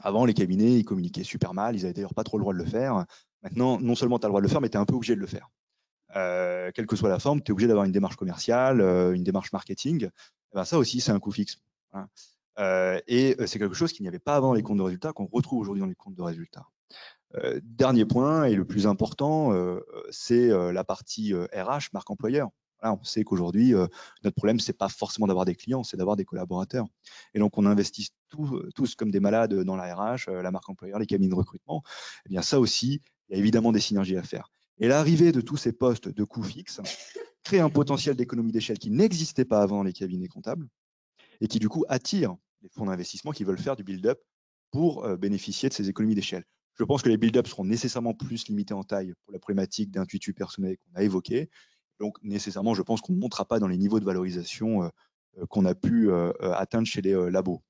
Avant, les cabinets, ils communiquaient super mal, ils n'avaient d'ailleurs pas trop le droit de le faire. Maintenant, non seulement tu as le droit de le faire, mais tu es un peu obligé de le faire. Quelle que soit la forme, tu es obligé d'avoir une démarche commerciale, une démarche marketing. Et ben, ça aussi, c'est un coût fixe. Voilà. C'est quelque chose qu'il n'y avait pas avant dans les comptes de résultats, qu'on retrouve aujourd'hui dans les comptes de résultats. Dernier point, et le plus important, c'est la partie RH, marque employeur. Voilà, on sait qu'aujourd'hui, notre problème, c'est pas forcément d'avoir des clients, c'est d'avoir des collaborateurs. Et donc, on investit tous comme des malades dans la RH, la marque employeur, les cabinets de recrutement. Eh bien, ça aussi, il y a évidemment des synergies à faire. Et l'arrivée de tous ces postes de coûts fixes crée un potentiel d'économie d'échelle qui n'existait pas avant les cabinets comptables et qui, du coup, attire les fonds d'investissement qui veulent faire du build-up pour bénéficier de ces économies d'échelle. Je pense que les build-up seront nécessairement plus limités en taille pour la problématique d'intuitu personnel qu'on a évoquée. Donc, nécessairement, je pense qu'on ne montera pas dans les niveaux de valorisation qu'on a pu atteindre chez les labos.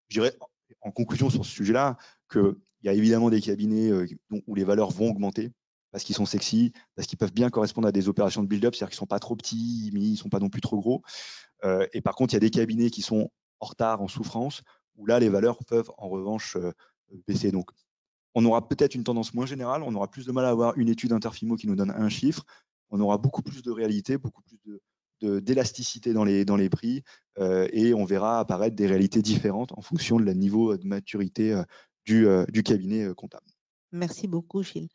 Je dirais, en conclusion sur ce sujet-là, qu'il y a évidemment des cabinets où les valeurs vont augmenter parce qu'ils sont sexy, parce qu'ils peuvent bien correspondre à des opérations de build-up, c'est-à-dire qu'ils ne sont pas trop petits, mais ils ne sont pas non plus trop gros. Et par contre, il y a des cabinets qui sont en retard, en souffrance, où là, les valeurs peuvent en revanche baisser. Donc, on aura peut-être une tendance moins générale, on aura plus de mal à avoir une étude Interfimo qui nous donne un chiffre, on aura beaucoup plus de réalité, beaucoup plus d'élasticité dans les prix, et on verra apparaître des réalités différentes en fonction de la niveau de maturité du cabinet comptable. Merci beaucoup, Gilles.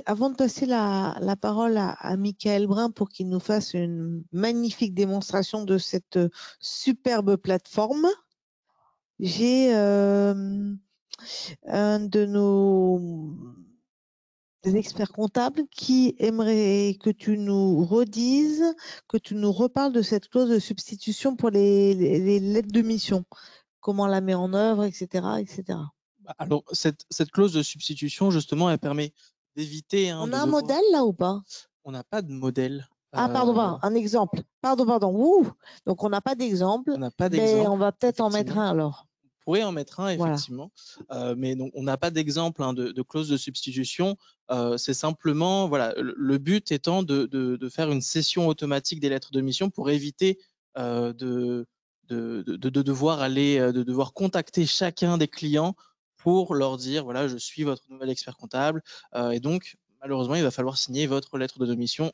Avant de passer la parole à Michael Brun pour qu'il nous fasse une magnifique démonstration de cette superbe plateforme, j'ai un de nos experts comptables qui aimerait que tu nous redises, que tu nous reparles de cette clause de substitution pour les lettres de mission. Comment on la met en œuvre, etc., etc. Alors, cette clause de substitution, justement, elle permet d'éviter. On a un modèle là ou pas? On n'a pas de modèle. Ah, pardon, un exemple. Pardon. Ouh. Donc, on n'a pas d'exemple. On n'a pas Mais d'exemple. on va peut-être en mettre un alors. On pourrait en mettre un, Voilà. effectivement. Mais donc, on n'a pas d'exemple de clause de substitution. C'est simplement, voilà, le but étant de faire une cession automatique des lettres de mission pour éviter de devoir contacter chacun des clients pour leur dire, voilà, je suis votre nouvel expert comptable. Et donc, malheureusement, il va falloir signer votre lettre de mission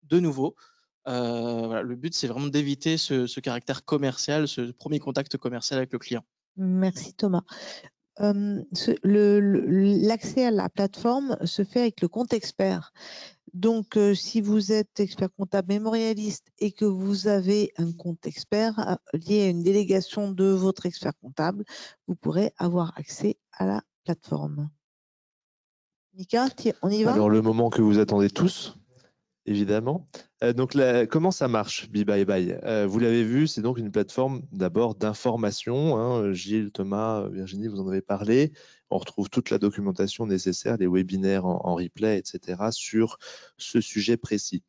de nouveau. Voilà, le but, c'est vraiment d'éviter ce caractère commercial, ce premier contact commercial avec le client. Merci Thomas. L'accès à la plateforme se fait avec le compte expert. Donc, si vous êtes expert comptable mémorialiste et que vous avez un compte expert lié à une délégation de votre expert comptable, vous pourrez avoir accès à la plateforme. Mika, on y va? Alors, le moment que vous attendez tous, évidemment. Donc, comment ça marche, BeBuyBuy? Vous l'avez vu, c'est donc une plateforme d'abord d'information. Hein. Gilles, Thomas, Virginie, vous en avez parlé. On retrouve toute la documentation nécessaire, les webinaires en replay, etc., sur ce sujet précis.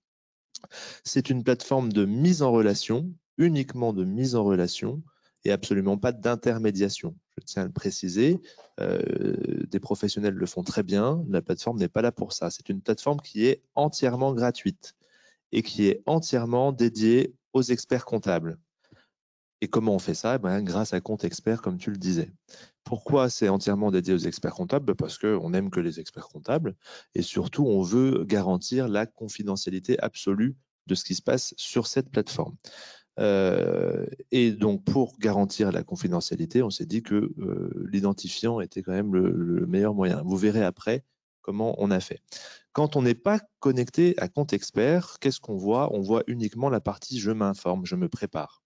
C'est une plateforme de mise en relation, uniquement de mise en relation, et absolument pas d'intermédiation. Je tiens à le préciser, des professionnels le font très bien, la plateforme n'est pas là pour ça. C'est une plateforme qui est entièrement gratuite et qui est entièrement dédiée aux experts comptables. Et comment on fait ça? Grâce à Compte Expert, comme tu le disais. Pourquoi c'est entièrement dédié aux experts comptables? Parce qu'on aime que les experts comptables et surtout, on veut garantir la confidentialité absolue de ce qui se passe sur cette plateforme. Et donc, pour garantir la confidentialité, on s'est dit que l'identifiant était quand même le meilleur moyen. Vous verrez après comment on a fait. Quand on n'est pas connecté à Compte Expert, qu'est-ce qu'on voit? On voit uniquement la partie « je m'informe »,« je me prépare ».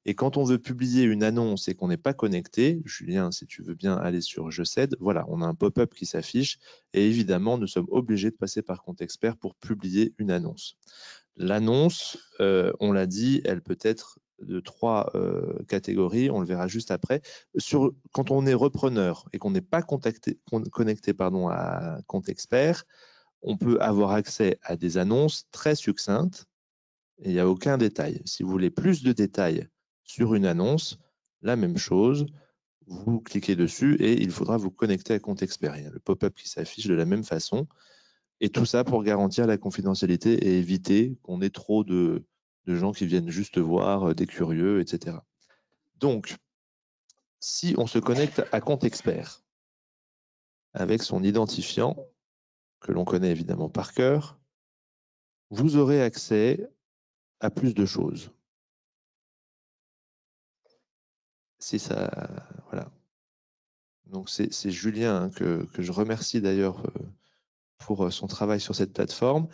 Et quand on veut publier une annonce et qu'on n'est pas connecté, Julien, si tu veux bien aller sur « Je cède », voilà, on a un pop-up qui s'affiche et évidemment, nous sommes obligés de passer par Compte Expert pour publier une annonce. L'annonce, on l'a dit, elle peut être de 3 catégories, on le verra juste après. Quand on est repreneur et qu'on n'est pas connecté à Compte Expert, on peut avoir accès à des annonces très succinctes et il n'y a aucun détail. Si vous voulez plus de détails sur une annonce, la même chose, vous cliquez dessus et il faudra vous connecter à Compte Expert. Il y a le pop-up qui s'affiche de la même façon. Et tout ça pour garantir la confidentialité et éviter qu'on ait trop de gens qui viennent juste voir, des curieux, etc. Donc, si on se connecte à Compte Expert avec son identifiant, que l'on connaît évidemment par cœur, vous aurez accès à plus de choses. Si ça, voilà. Donc c'est Julien que je remercie d'ailleurs pour son travail sur cette plateforme.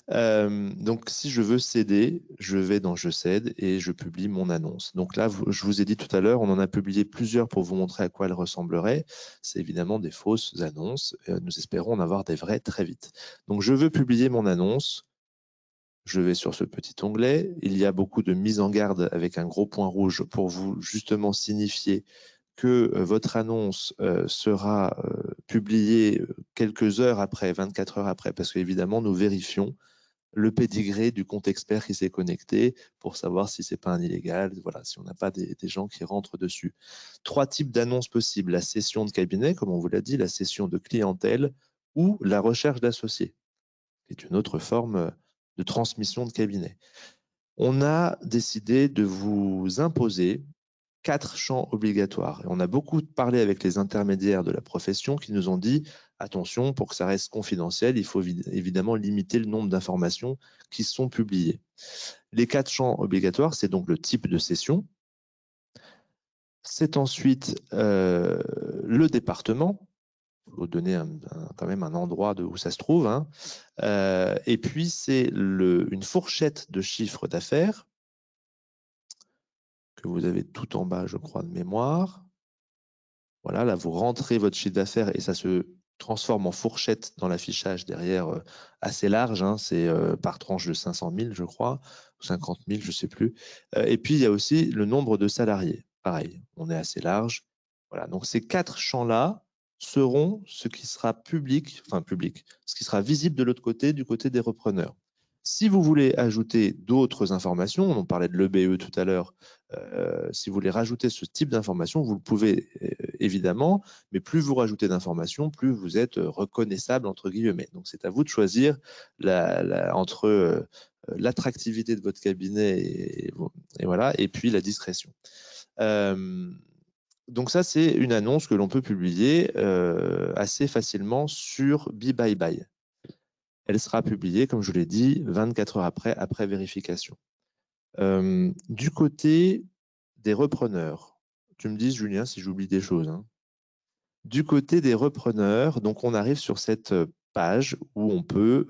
Donc si je veux céder, je vais dans « Je cède » et je publie mon annonce. Donc là, je vous ai dit tout à l'heure, on en a publié plusieurs pour vous montrer à quoi elles ressembleraient. C'est évidemment des fausses annonces. Nous espérons en avoir des vraies très vite. Donc je veux publier mon annonce. Je vais sur ce petit onglet. Il y a beaucoup de mises en garde avec un gros point rouge pour vous justement signifier que votre annonce sera publiée quelques heures après, 24 heures après, parce qu'évidemment, nous vérifions le pédigré du compte expert qui s'est connecté pour savoir si c'est pas un illégal, voilà, si on n'a pas des gens qui rentrent dessus. 3 types d'annonces possibles: la cession de cabinet, comme on vous l'a dit, la cession de clientèle ou la recherche d'associés, qui est une autre forme de transmission de cabinet. On a décidé de vous imposer 4 champs obligatoires. Et on a beaucoup parlé avec les intermédiaires de la profession qui nous ont dit attention, pour que ça reste confidentiel, il faut évidemment limiter le nombre d'informations qui sont publiées. Les 4 champs obligatoires, c'est donc le type de cession, C'est ensuite le département. Il faut donner quand même un endroit où ça se trouve. Hein. Et puis, c'est une fourchette de chiffre d'affaires que vous avez tout en bas, je crois, de mémoire. Voilà, là, vous rentrez votre chiffre d'affaires et ça se transforme en fourchette dans l'affichage derrière assez large. Hein, c'est par tranche de 500 000, je crois, ou 50 000, je ne sais plus. Et puis, il y a aussi le nombre de salariés. Pareil, on est assez large. Voilà, donc ces 4 champs-là seront ce qui sera public, ce qui sera visible de l'autre côté, du côté des repreneurs. Si vous voulez ajouter d'autres informations, on parlait de l'EBE tout à l'heure, si vous voulez rajouter ce type d'informations, vous le pouvez évidemment, mais plus vous rajoutez d'informations, plus vous êtes reconnaissable entre guillemets. Donc c'est à vous de choisir entre l'attractivité de votre cabinet et voilà, et puis la discrétion. Donc ça, c'est une annonce que l'on peut publier assez facilement sur BeBuyBuy. Elle sera publiée, comme je l'ai dit, 24 heures après vérification. Du côté des repreneurs, tu me dis, Julien, si j'oublie des choses. Hein. Du côté des repreneurs, donc on arrive sur cette page où on peut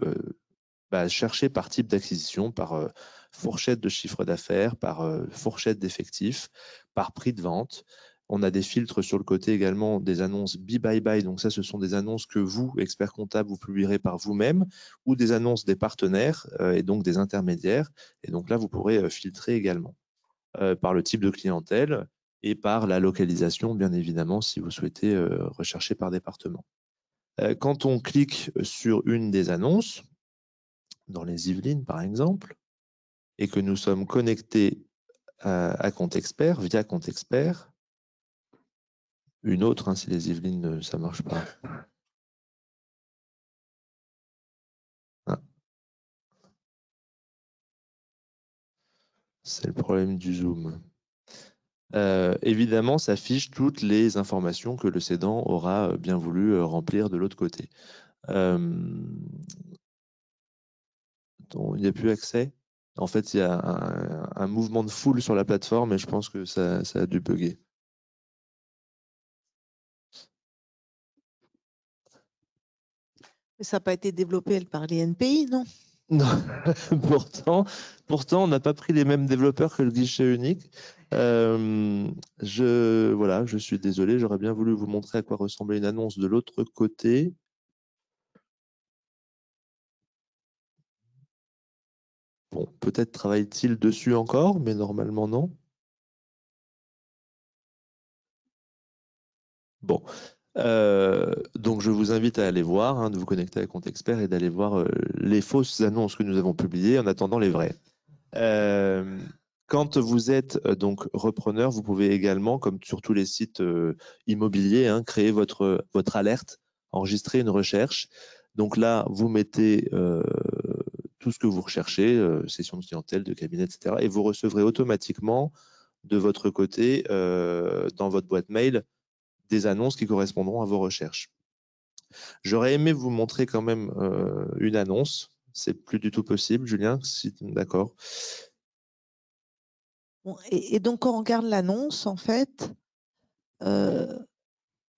chercher par type d'acquisition, par fourchette de chiffre d'affaires, par fourchette d'effectifs, par prix de vente. On a des filtres sur le côté également, des annonces BeBuyBuy. Donc ça, ce sont des annonces que vous, experts comptables, vous publierez par vous-même ou des annonces des partenaires et donc des intermédiaires. Et donc là, vous pourrez filtrer également par le type de clientèle et par la localisation, bien évidemment, si vous souhaitez rechercher par département. Quand on clique sur une des annonces, dans les Yvelines par exemple, et que nous sommes connectés à Compte Expert, via Compte Expert, une autre, hein, si les Yvelines, ça ne marche pas. Ah. C'est le problème du Zoom. Évidemment, ça affiche toutes les informations que le cédant aura bien voulu remplir de l'autre côté. Il n'y a plus accès. En fait, il y a un mouvement de foule sur la plateforme et je pense que ça a dû bugger. Mais ça n'a pas été développé par les NPI, non? Non, pourtant, on n'a pas pris les mêmes développeurs que le guichet unique. Je suis désolé, j'aurais bien voulu vous montrer à quoi ressemblait une annonce de l'autre côté. Bon, peut-être travaille-t-il dessus encore, mais normalement non. Bon, donc je vous invite à aller voir, hein, de vous connecter à Compte Expert et d'aller voir les fausses annonces que nous avons publiées en attendant les vraies. Quand vous êtes donc repreneur, vous pouvez également, comme sur tous les sites immobiliers, hein, créer votre alerte, enregistrer une recherche. Donc là, vous mettez tout ce que vous recherchez, session de clientèle, de cabinet, etc. Et vous recevrez automatiquement de votre côté, dans votre boîte mail, des annonces qui correspondront à vos recherches. J'aurais aimé vous montrer quand même une annonce. C'est plus du tout possible, Julien, si tu es d'accord. Bon, et donc, quand on regarde l'annonce, en fait,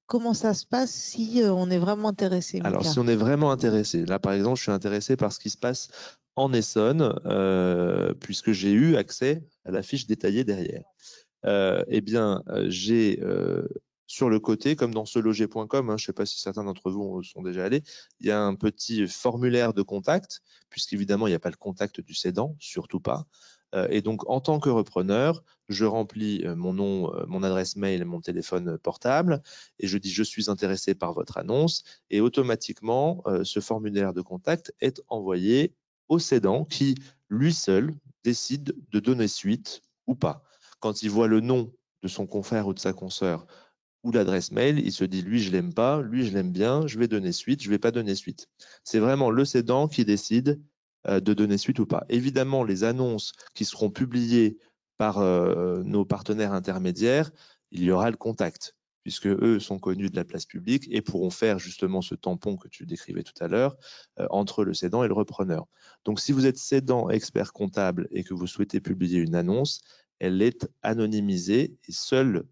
comment ça se passe si on est vraiment intéressé, Mika? Alors, si on est vraiment intéressé, là, par exemple, je suis intéressé par ce qui se passe en Essonne, puisque j'ai eu accès à la fiche détaillée derrière. Eh bien, j'ai sur le côté, comme dans seloger.com, hein, je ne sais pas si certains d'entre vous sont déjà allés, il y a un petit formulaire de contact, puisqu'évidemment, il n'y a pas le contact du cédant, surtout pas. Et donc, en tant que repreneur, je remplis mon nom, mon adresse mail et mon téléphone portable, et je dis « Je suis intéressé par votre annonce », et automatiquement, ce formulaire de contact est envoyé au cédant qui, lui seul, décide de donner suite ou pas. Quand il voit le nom de son confrère ou de sa consoeur ou l'adresse mail, il se dit « Lui, je l'aime pas, lui, je l'aime bien, je vais donner suite, je vais pas donner suite ». C'est vraiment le cédant qui décide de donner suite ou pas. Évidemment, les annonces qui seront publiées par nos partenaires intermédiaires, il y aura le contact, puisque eux sont connus de la place publique et pourront faire justement ce tampon que tu décrivais tout à l'heure entre le cédant et le repreneur. Donc, si vous êtes cédant expert comptable et que vous souhaitez publier une annonce, elle est anonymisée et seul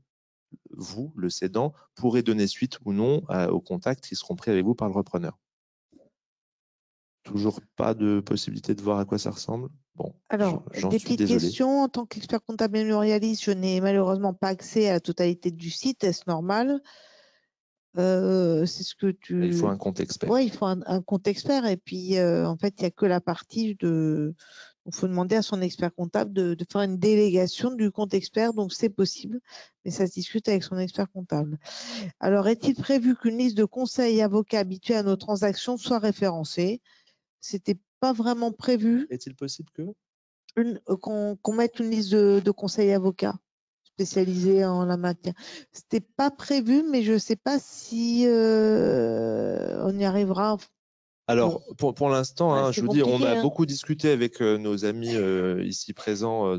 vous, le cédant, pourrez donner suite ou non aux contacts qui seront pris avec vous par le repreneur. Toujours pas de possibilité de voir à quoi ça ressemble? Bon, Alors, j'en des suis petites désolé. questions. En tant qu'expert comptable mémorialiste, je n'ai malheureusement pas accès à la totalité du site. Est-ce normal? C'est ce que tu... Il faut un compte expert. Oui, il faut un compte expert. Et puis, en fait, il n'y a que la partie de... Il faut demander à son expert comptable de faire une délégation du compte expert. Donc, c'est possible, mais ça se discute avec son expert comptable. Alors, est-il prévu qu'une liste de conseils avocats habitués à nos transactions soit référencée? C'était pas vraiment prévu Est-il possible que? qu'on mette une liste de conseils avocats spécialisés en la matière. C'était pas prévu, mais je sais pas si on y arrivera. Alors, pour l'instant, Ouais, hein, c'est je vous dis, on compliqué, a hein. beaucoup discuté avec nos amis ici présents,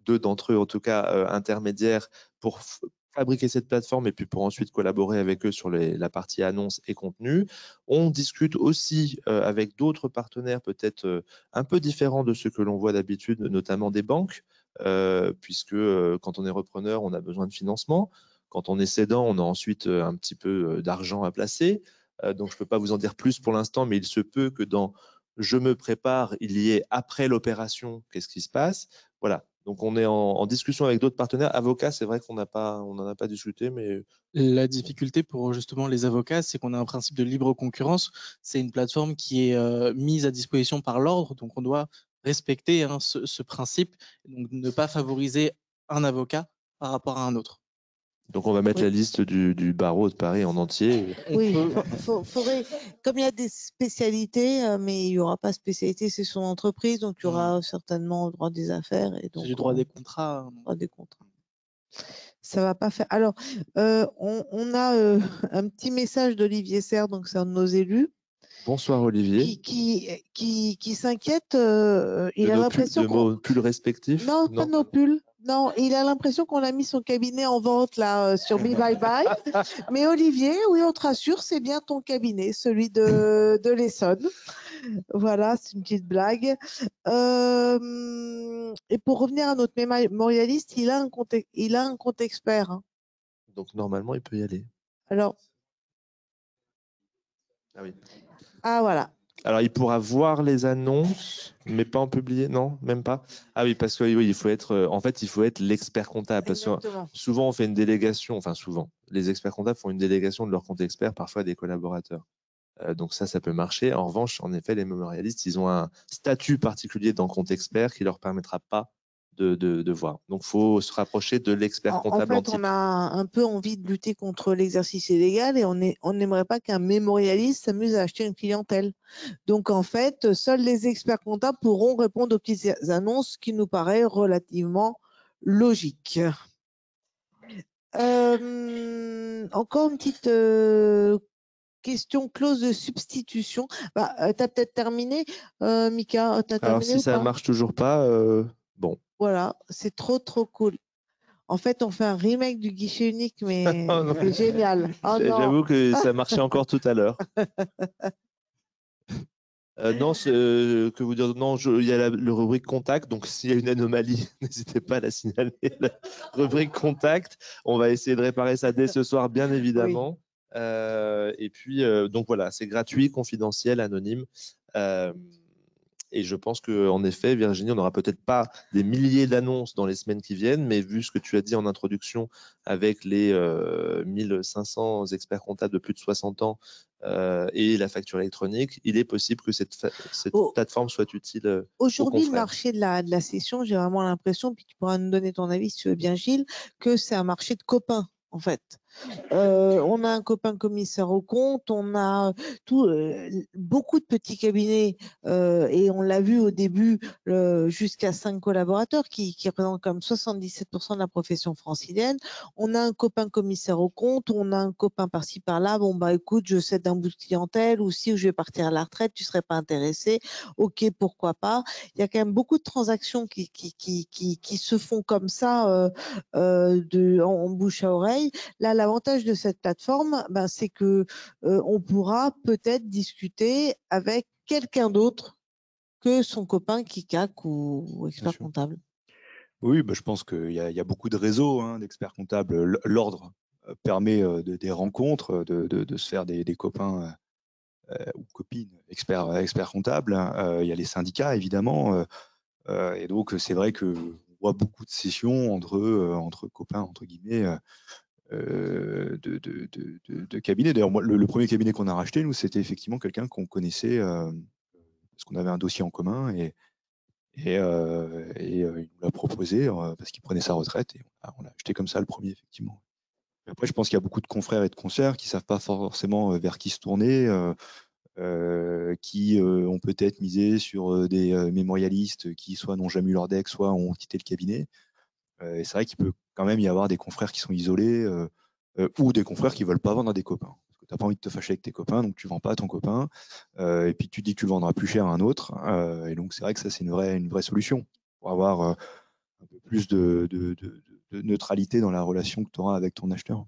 deux d'entre eux en tout cas intermédiaires, pour fabriquer cette plateforme et puis pour ensuite collaborer avec eux sur la partie annonce et contenu. On discute aussi avec d'autres partenaires peut-être un peu différents de ceux que l'on voit d'habitude, notamment des banques, puisque quand on est repreneur, on a besoin de financement. Quand on est cédant, on a ensuite un petit peu d'argent à placer. Donc, je ne peux pas vous en dire plus pour l'instant, mais il se peut que dans je me prépare, il y ait après l'opération, qu'est-ce qui se passe. Voilà. Donc, on est en discussion avec d'autres partenaires. Avocats, c'est vrai qu'on n'en a pas discuté, mais. La difficulté pour justement les avocats, c'est qu'on a un principe de libre concurrence. C'est une plateforme qui est mise à disposition par l'ordre, donc on doit respecter ce principe, donc ne pas favoriser un avocat par rapport à un autre. Donc, on va mettre Oui. la liste du barreau de Paris en entier. Oui, faudrait, comme il y a des spécialités, mais il n'y aura pas spécialité, c'est son entreprise, donc il y aura certainement le droit des affaires. Et donc, C'est du droit des contrats. droit des contrats. Ça va pas faire. Alors, on a un petit message d'Olivier Serre, donc c'est un de nos élus. Bonsoir Olivier. Qui s'inquiète. Il a l'impression de nos pulls respectifs. Non, pas nos pulls. Non, il a l'impression qu'on a mis son cabinet en vente là sur Be Bye Bye. Mais Olivier, oui, on te rassure, c'est bien ton cabinet, celui de l'Essonne. Voilà, c'est une petite blague. Et pour revenir à notre mémorialiste, il a un compte expert. Hein. Donc normalement, il peut y aller. Alors. Ah oui. Ah voilà. Alors, il pourra voir les annonces, mais pas en publier, non, même pas. Ah oui, parce que oui, il faut être, en fait, il faut être l'expert comptable. Parce que souvent, on fait une délégation, enfin souvent, les experts comptables font une délégation de leur compte expert, parfois à des collaborateurs. Donc ça peut marcher. En revanche, en effet, les mémorialistes, ils ont un statut particulier dans compte expert qui leur permettra pas de voir. Donc, il faut se rapprocher de l'expert comptable. En fait, on a un peu envie de lutter contre l'exercice illégal et on n'aimerait pas qu'un mémorialiste s'amuse à acheter une clientèle. Donc, en fait, seuls les experts comptables pourront répondre aux petites annonces, ce qui nous paraît relativement logique. Encore une petite question, clause de substitution. Tu as peut-être terminé, Mika. Alors, si ça ne marche toujours pas, bon. Voilà, c'est trop cool. En fait, on fait un remake du guichet unique, mais c'est génial. Oh, j'avoue que ça marchait encore tout à l'heure. Non, que vous dire, non, il y a le rubrique contact, donc s'il y a une anomalie, n'hésitez pas à la signaler. La rubrique contact, on va essayer de réparer ça dès ce soir, bien évidemment. Oui. Et puis, donc voilà, c'est gratuit, confidentiel, anonyme. Et je pense qu'en effet, Virginie, on n'aura peut-être pas des milliers d'annonces dans les semaines qui viennent, mais vu ce que tu as dit en introduction avec les 1500 experts comptables de plus de 60 ans et la facture électronique, il est possible que cette plateforme soit utile. Aujourd'hui, le marché de la session, j'ai vraiment l'impression, puis tu pourras nous donner ton avis si tu veux bien, Gilles, que c'est un marché de copains, en fait. On a un copain commissaire aux comptes, on a beaucoup de petits cabinets et on l'a vu au début jusqu'à 5 collaborateurs qui représentent comme 77% de la profession francilienne. On a un copain commissaire aux comptes, on a un copain par-ci par-là. Bon bah écoute, je cède un bout de clientèle ou si je vais partir à la retraite, tu serais pas intéressé. Ok, pourquoi pas. Il y a quand même beaucoup de transactions qui se font comme ça en bouche à oreille. Là, l'avantage de cette plateforme, c'est que on pourra peut-être discuter avec quelqu'un d'autre que son copain qui CAC ou expert comptable. Oui, bah, je pense qu'il y a beaucoup de réseaux hein, d'experts comptables. L'ordre permet des rencontres, de se faire des copains ou copines experts comptables. Il y a les syndicats, évidemment. Et donc, c'est vrai qu'on voit beaucoup de sessions entre copains, entre guillemets, de cabinets. D'ailleurs, moi, le premier cabinet qu'on a racheté, nous, c'était effectivement quelqu'un qu'on connaissait parce qu'on avait un dossier en commun il nous l'a proposé parce qu'il prenait sa retraite et on a acheté comme ça le premier, effectivement. Après, je pense qu'il y a beaucoup de confrères et de consoeurs qui savent pas forcément vers qui se tourner, qui ont peut-être misé sur des mémorialistes qui soit n'ont jamais eu leur deck, soit ont quitté le cabinet. Et c'est vrai qu'il peut quand même y avoir des confrères qui sont isolés ou des confrères qui veulent pas vendre à des copains. Parce que tu n'as pas envie de te fâcher avec tes copains, donc tu vends pas à ton copain. Et puis tu dis que tu le vendras plus cher à un autre. Et donc c'est vrai que ça, c'est une vraie solution pour avoir un peu plus de neutralité dans la relation que tu auras avec ton acheteur.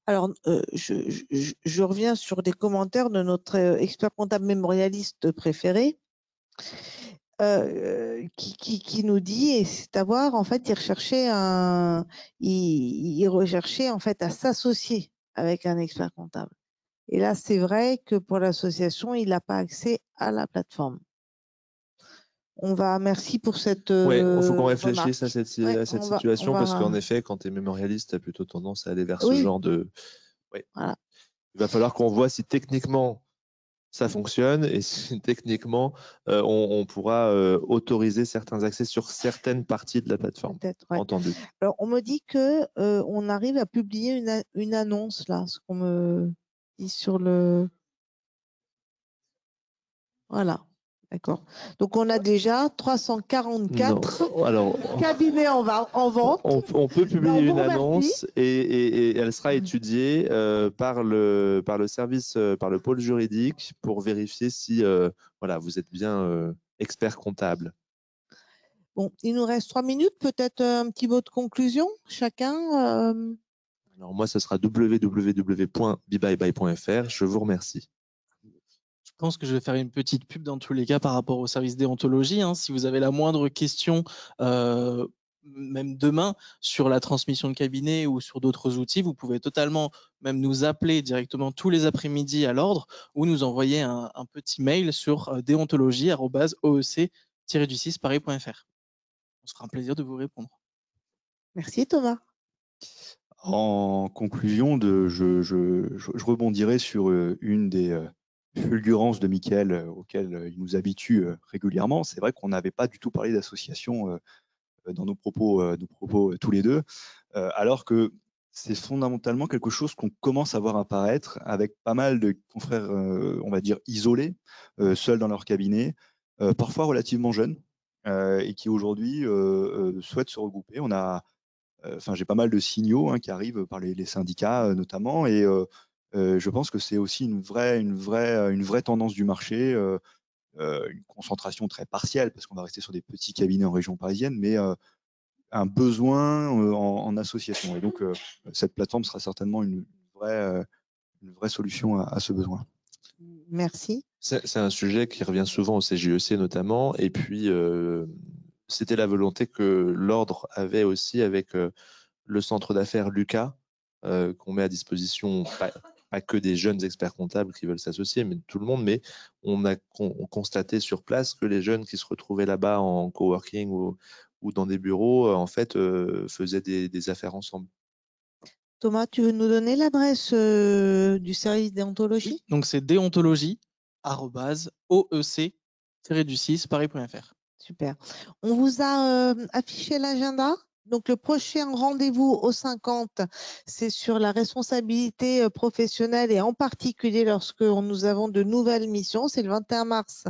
Alors, je reviens sur des commentaires de notre expert comptable mémorialiste préféré. Qui nous dit, et c'est à voir, en fait, il recherchait en fait à s'associer avec un expert comptable. Et là, c'est vrai que pour l'association, il n'a pas accès à la plateforme. Merci pour cette Ouais, il faut qu'on remarque. réfléchisse à cette situation parce qu'en effet, quand tu es mémorialiste, tu as plutôt tendance à aller vers ce genre de. Ouais. Voilà. Il va falloir qu'on voit si techniquement ça fonctionne et si techniquement on pourra autoriser certains accès sur certaines parties de la plateforme. Peut-être, ouais. Entendu. Alors, on me dit que on arrive à publier une annonce là, ce qu'on me dit sur le. Voilà. D'accord. Donc, on a déjà 344 cabinets en vente. On peut publier une annonce et elle sera étudiée par le service, par le pôle juridique pour vérifier si voilà, vous êtes bien expert comptable. Bon, il nous reste 3 minutes. Peut-être un petit mot de conclusion, chacun. Alors, moi, ce sera www.bibybye.fr. Je vous remercie. Je pense que je vais faire une petite pub dans tous les cas par rapport au service déontologie. Hein. Si vous avez la moindre question, même demain, sur la transmission de cabinet ou sur d'autres outils, vous pouvez totalement même nous appeler directement tous les après-midi à l'ordre ou nous envoyer un petit mail sur déontologie@oec-paris.fr. On sera un plaisir de vous répondre. Merci Thomas. En conclusion, je rebondirai sur une des fulgurances de Mickaël auxquelles il nous habitue régulièrement. C'est vrai qu'on n'avait pas du tout parlé d'association dans nos propos tous les deux, alors que c'est fondamentalement quelque chose qu'on commence à voir apparaître avec pas mal de confrères, on va dire, isolés, seuls dans leur cabinet, parfois relativement jeunes, et qui aujourd'hui souhaitent se regrouper. J'ai pas mal de signaux qui arrivent par les syndicats notamment, et je pense que c'est aussi une vraie tendance du marché, une concentration très partielle parce qu'on va rester sur des petits cabinets en région parisienne, mais un besoin en association. Et donc cette plateforme sera certainement une vraie solution à ce besoin. Merci. C'est un sujet qui revient souvent au CJEC notamment, et puis c'était la volonté que l'ordre avait aussi avec le centre d'affaires Lucas, qu'on met à disposition, pas que des jeunes experts comptables qui veulent s'associer, mais tout le monde. Mais on a constaté sur place que les jeunes qui se retrouvaient là-bas en coworking ou dans des bureaux, en fait, faisaient des affaires ensemble. Thomas, tu veux nous donner l'adresse du service déontologie? Donc, c'est déontologie@oec-paris.fr. Super. On vous a affiché l'agenda. Donc, le prochain rendez-vous au 50, c'est sur la responsabilité professionnelle et en particulier lorsque nous avons de nouvelles missions. C'est le 21 mars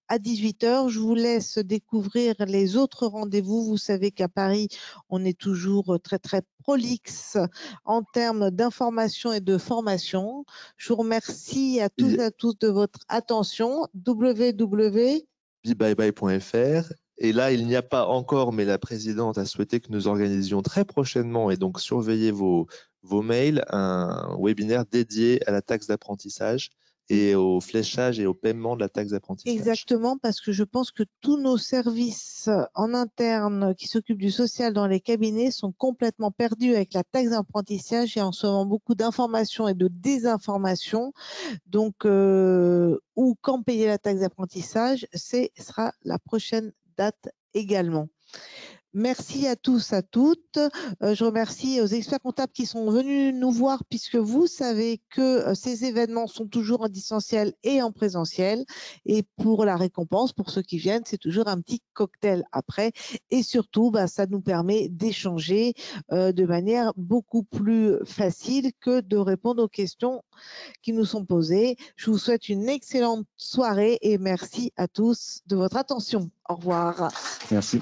à 18h. Je vous laisse découvrir les autres rendez-vous. Vous savez qu'à Paris, on est toujours très, très prolixe en termes d'information et de formation. Je vous remercie à tous et à tous de votre attention. www.bibybye.fr. Et là, il n'y a pas encore, mais la présidente a souhaité que nous organisions très prochainement, et donc surveillez vos mails, un webinaire dédié à la taxe d'apprentissage et au fléchage et au paiement de la taxe d'apprentissage. Exactement, parce que je pense que tous nos services en interne qui s'occupent du social dans les cabinets sont complètement perdus avec la taxe d'apprentissage et en ce moment beaucoup d'informations et de désinformations. Donc, ou quand payer la taxe d'apprentissage, ce sera la prochaine date également. Merci à tous, à toutes. Je remercie aux experts comptables qui sont venus nous voir puisque vous savez que ces événements sont toujours en distanciel et en présentiel. Et pour la récompense, pour ceux qui viennent, c'est toujours un petit cocktail après. Et surtout, ça nous permet d'échanger de manière beaucoup plus facile que de répondre aux questions qui nous sont posées. Je vous souhaite une excellente soirée et merci à tous de votre attention. Au revoir. Merci.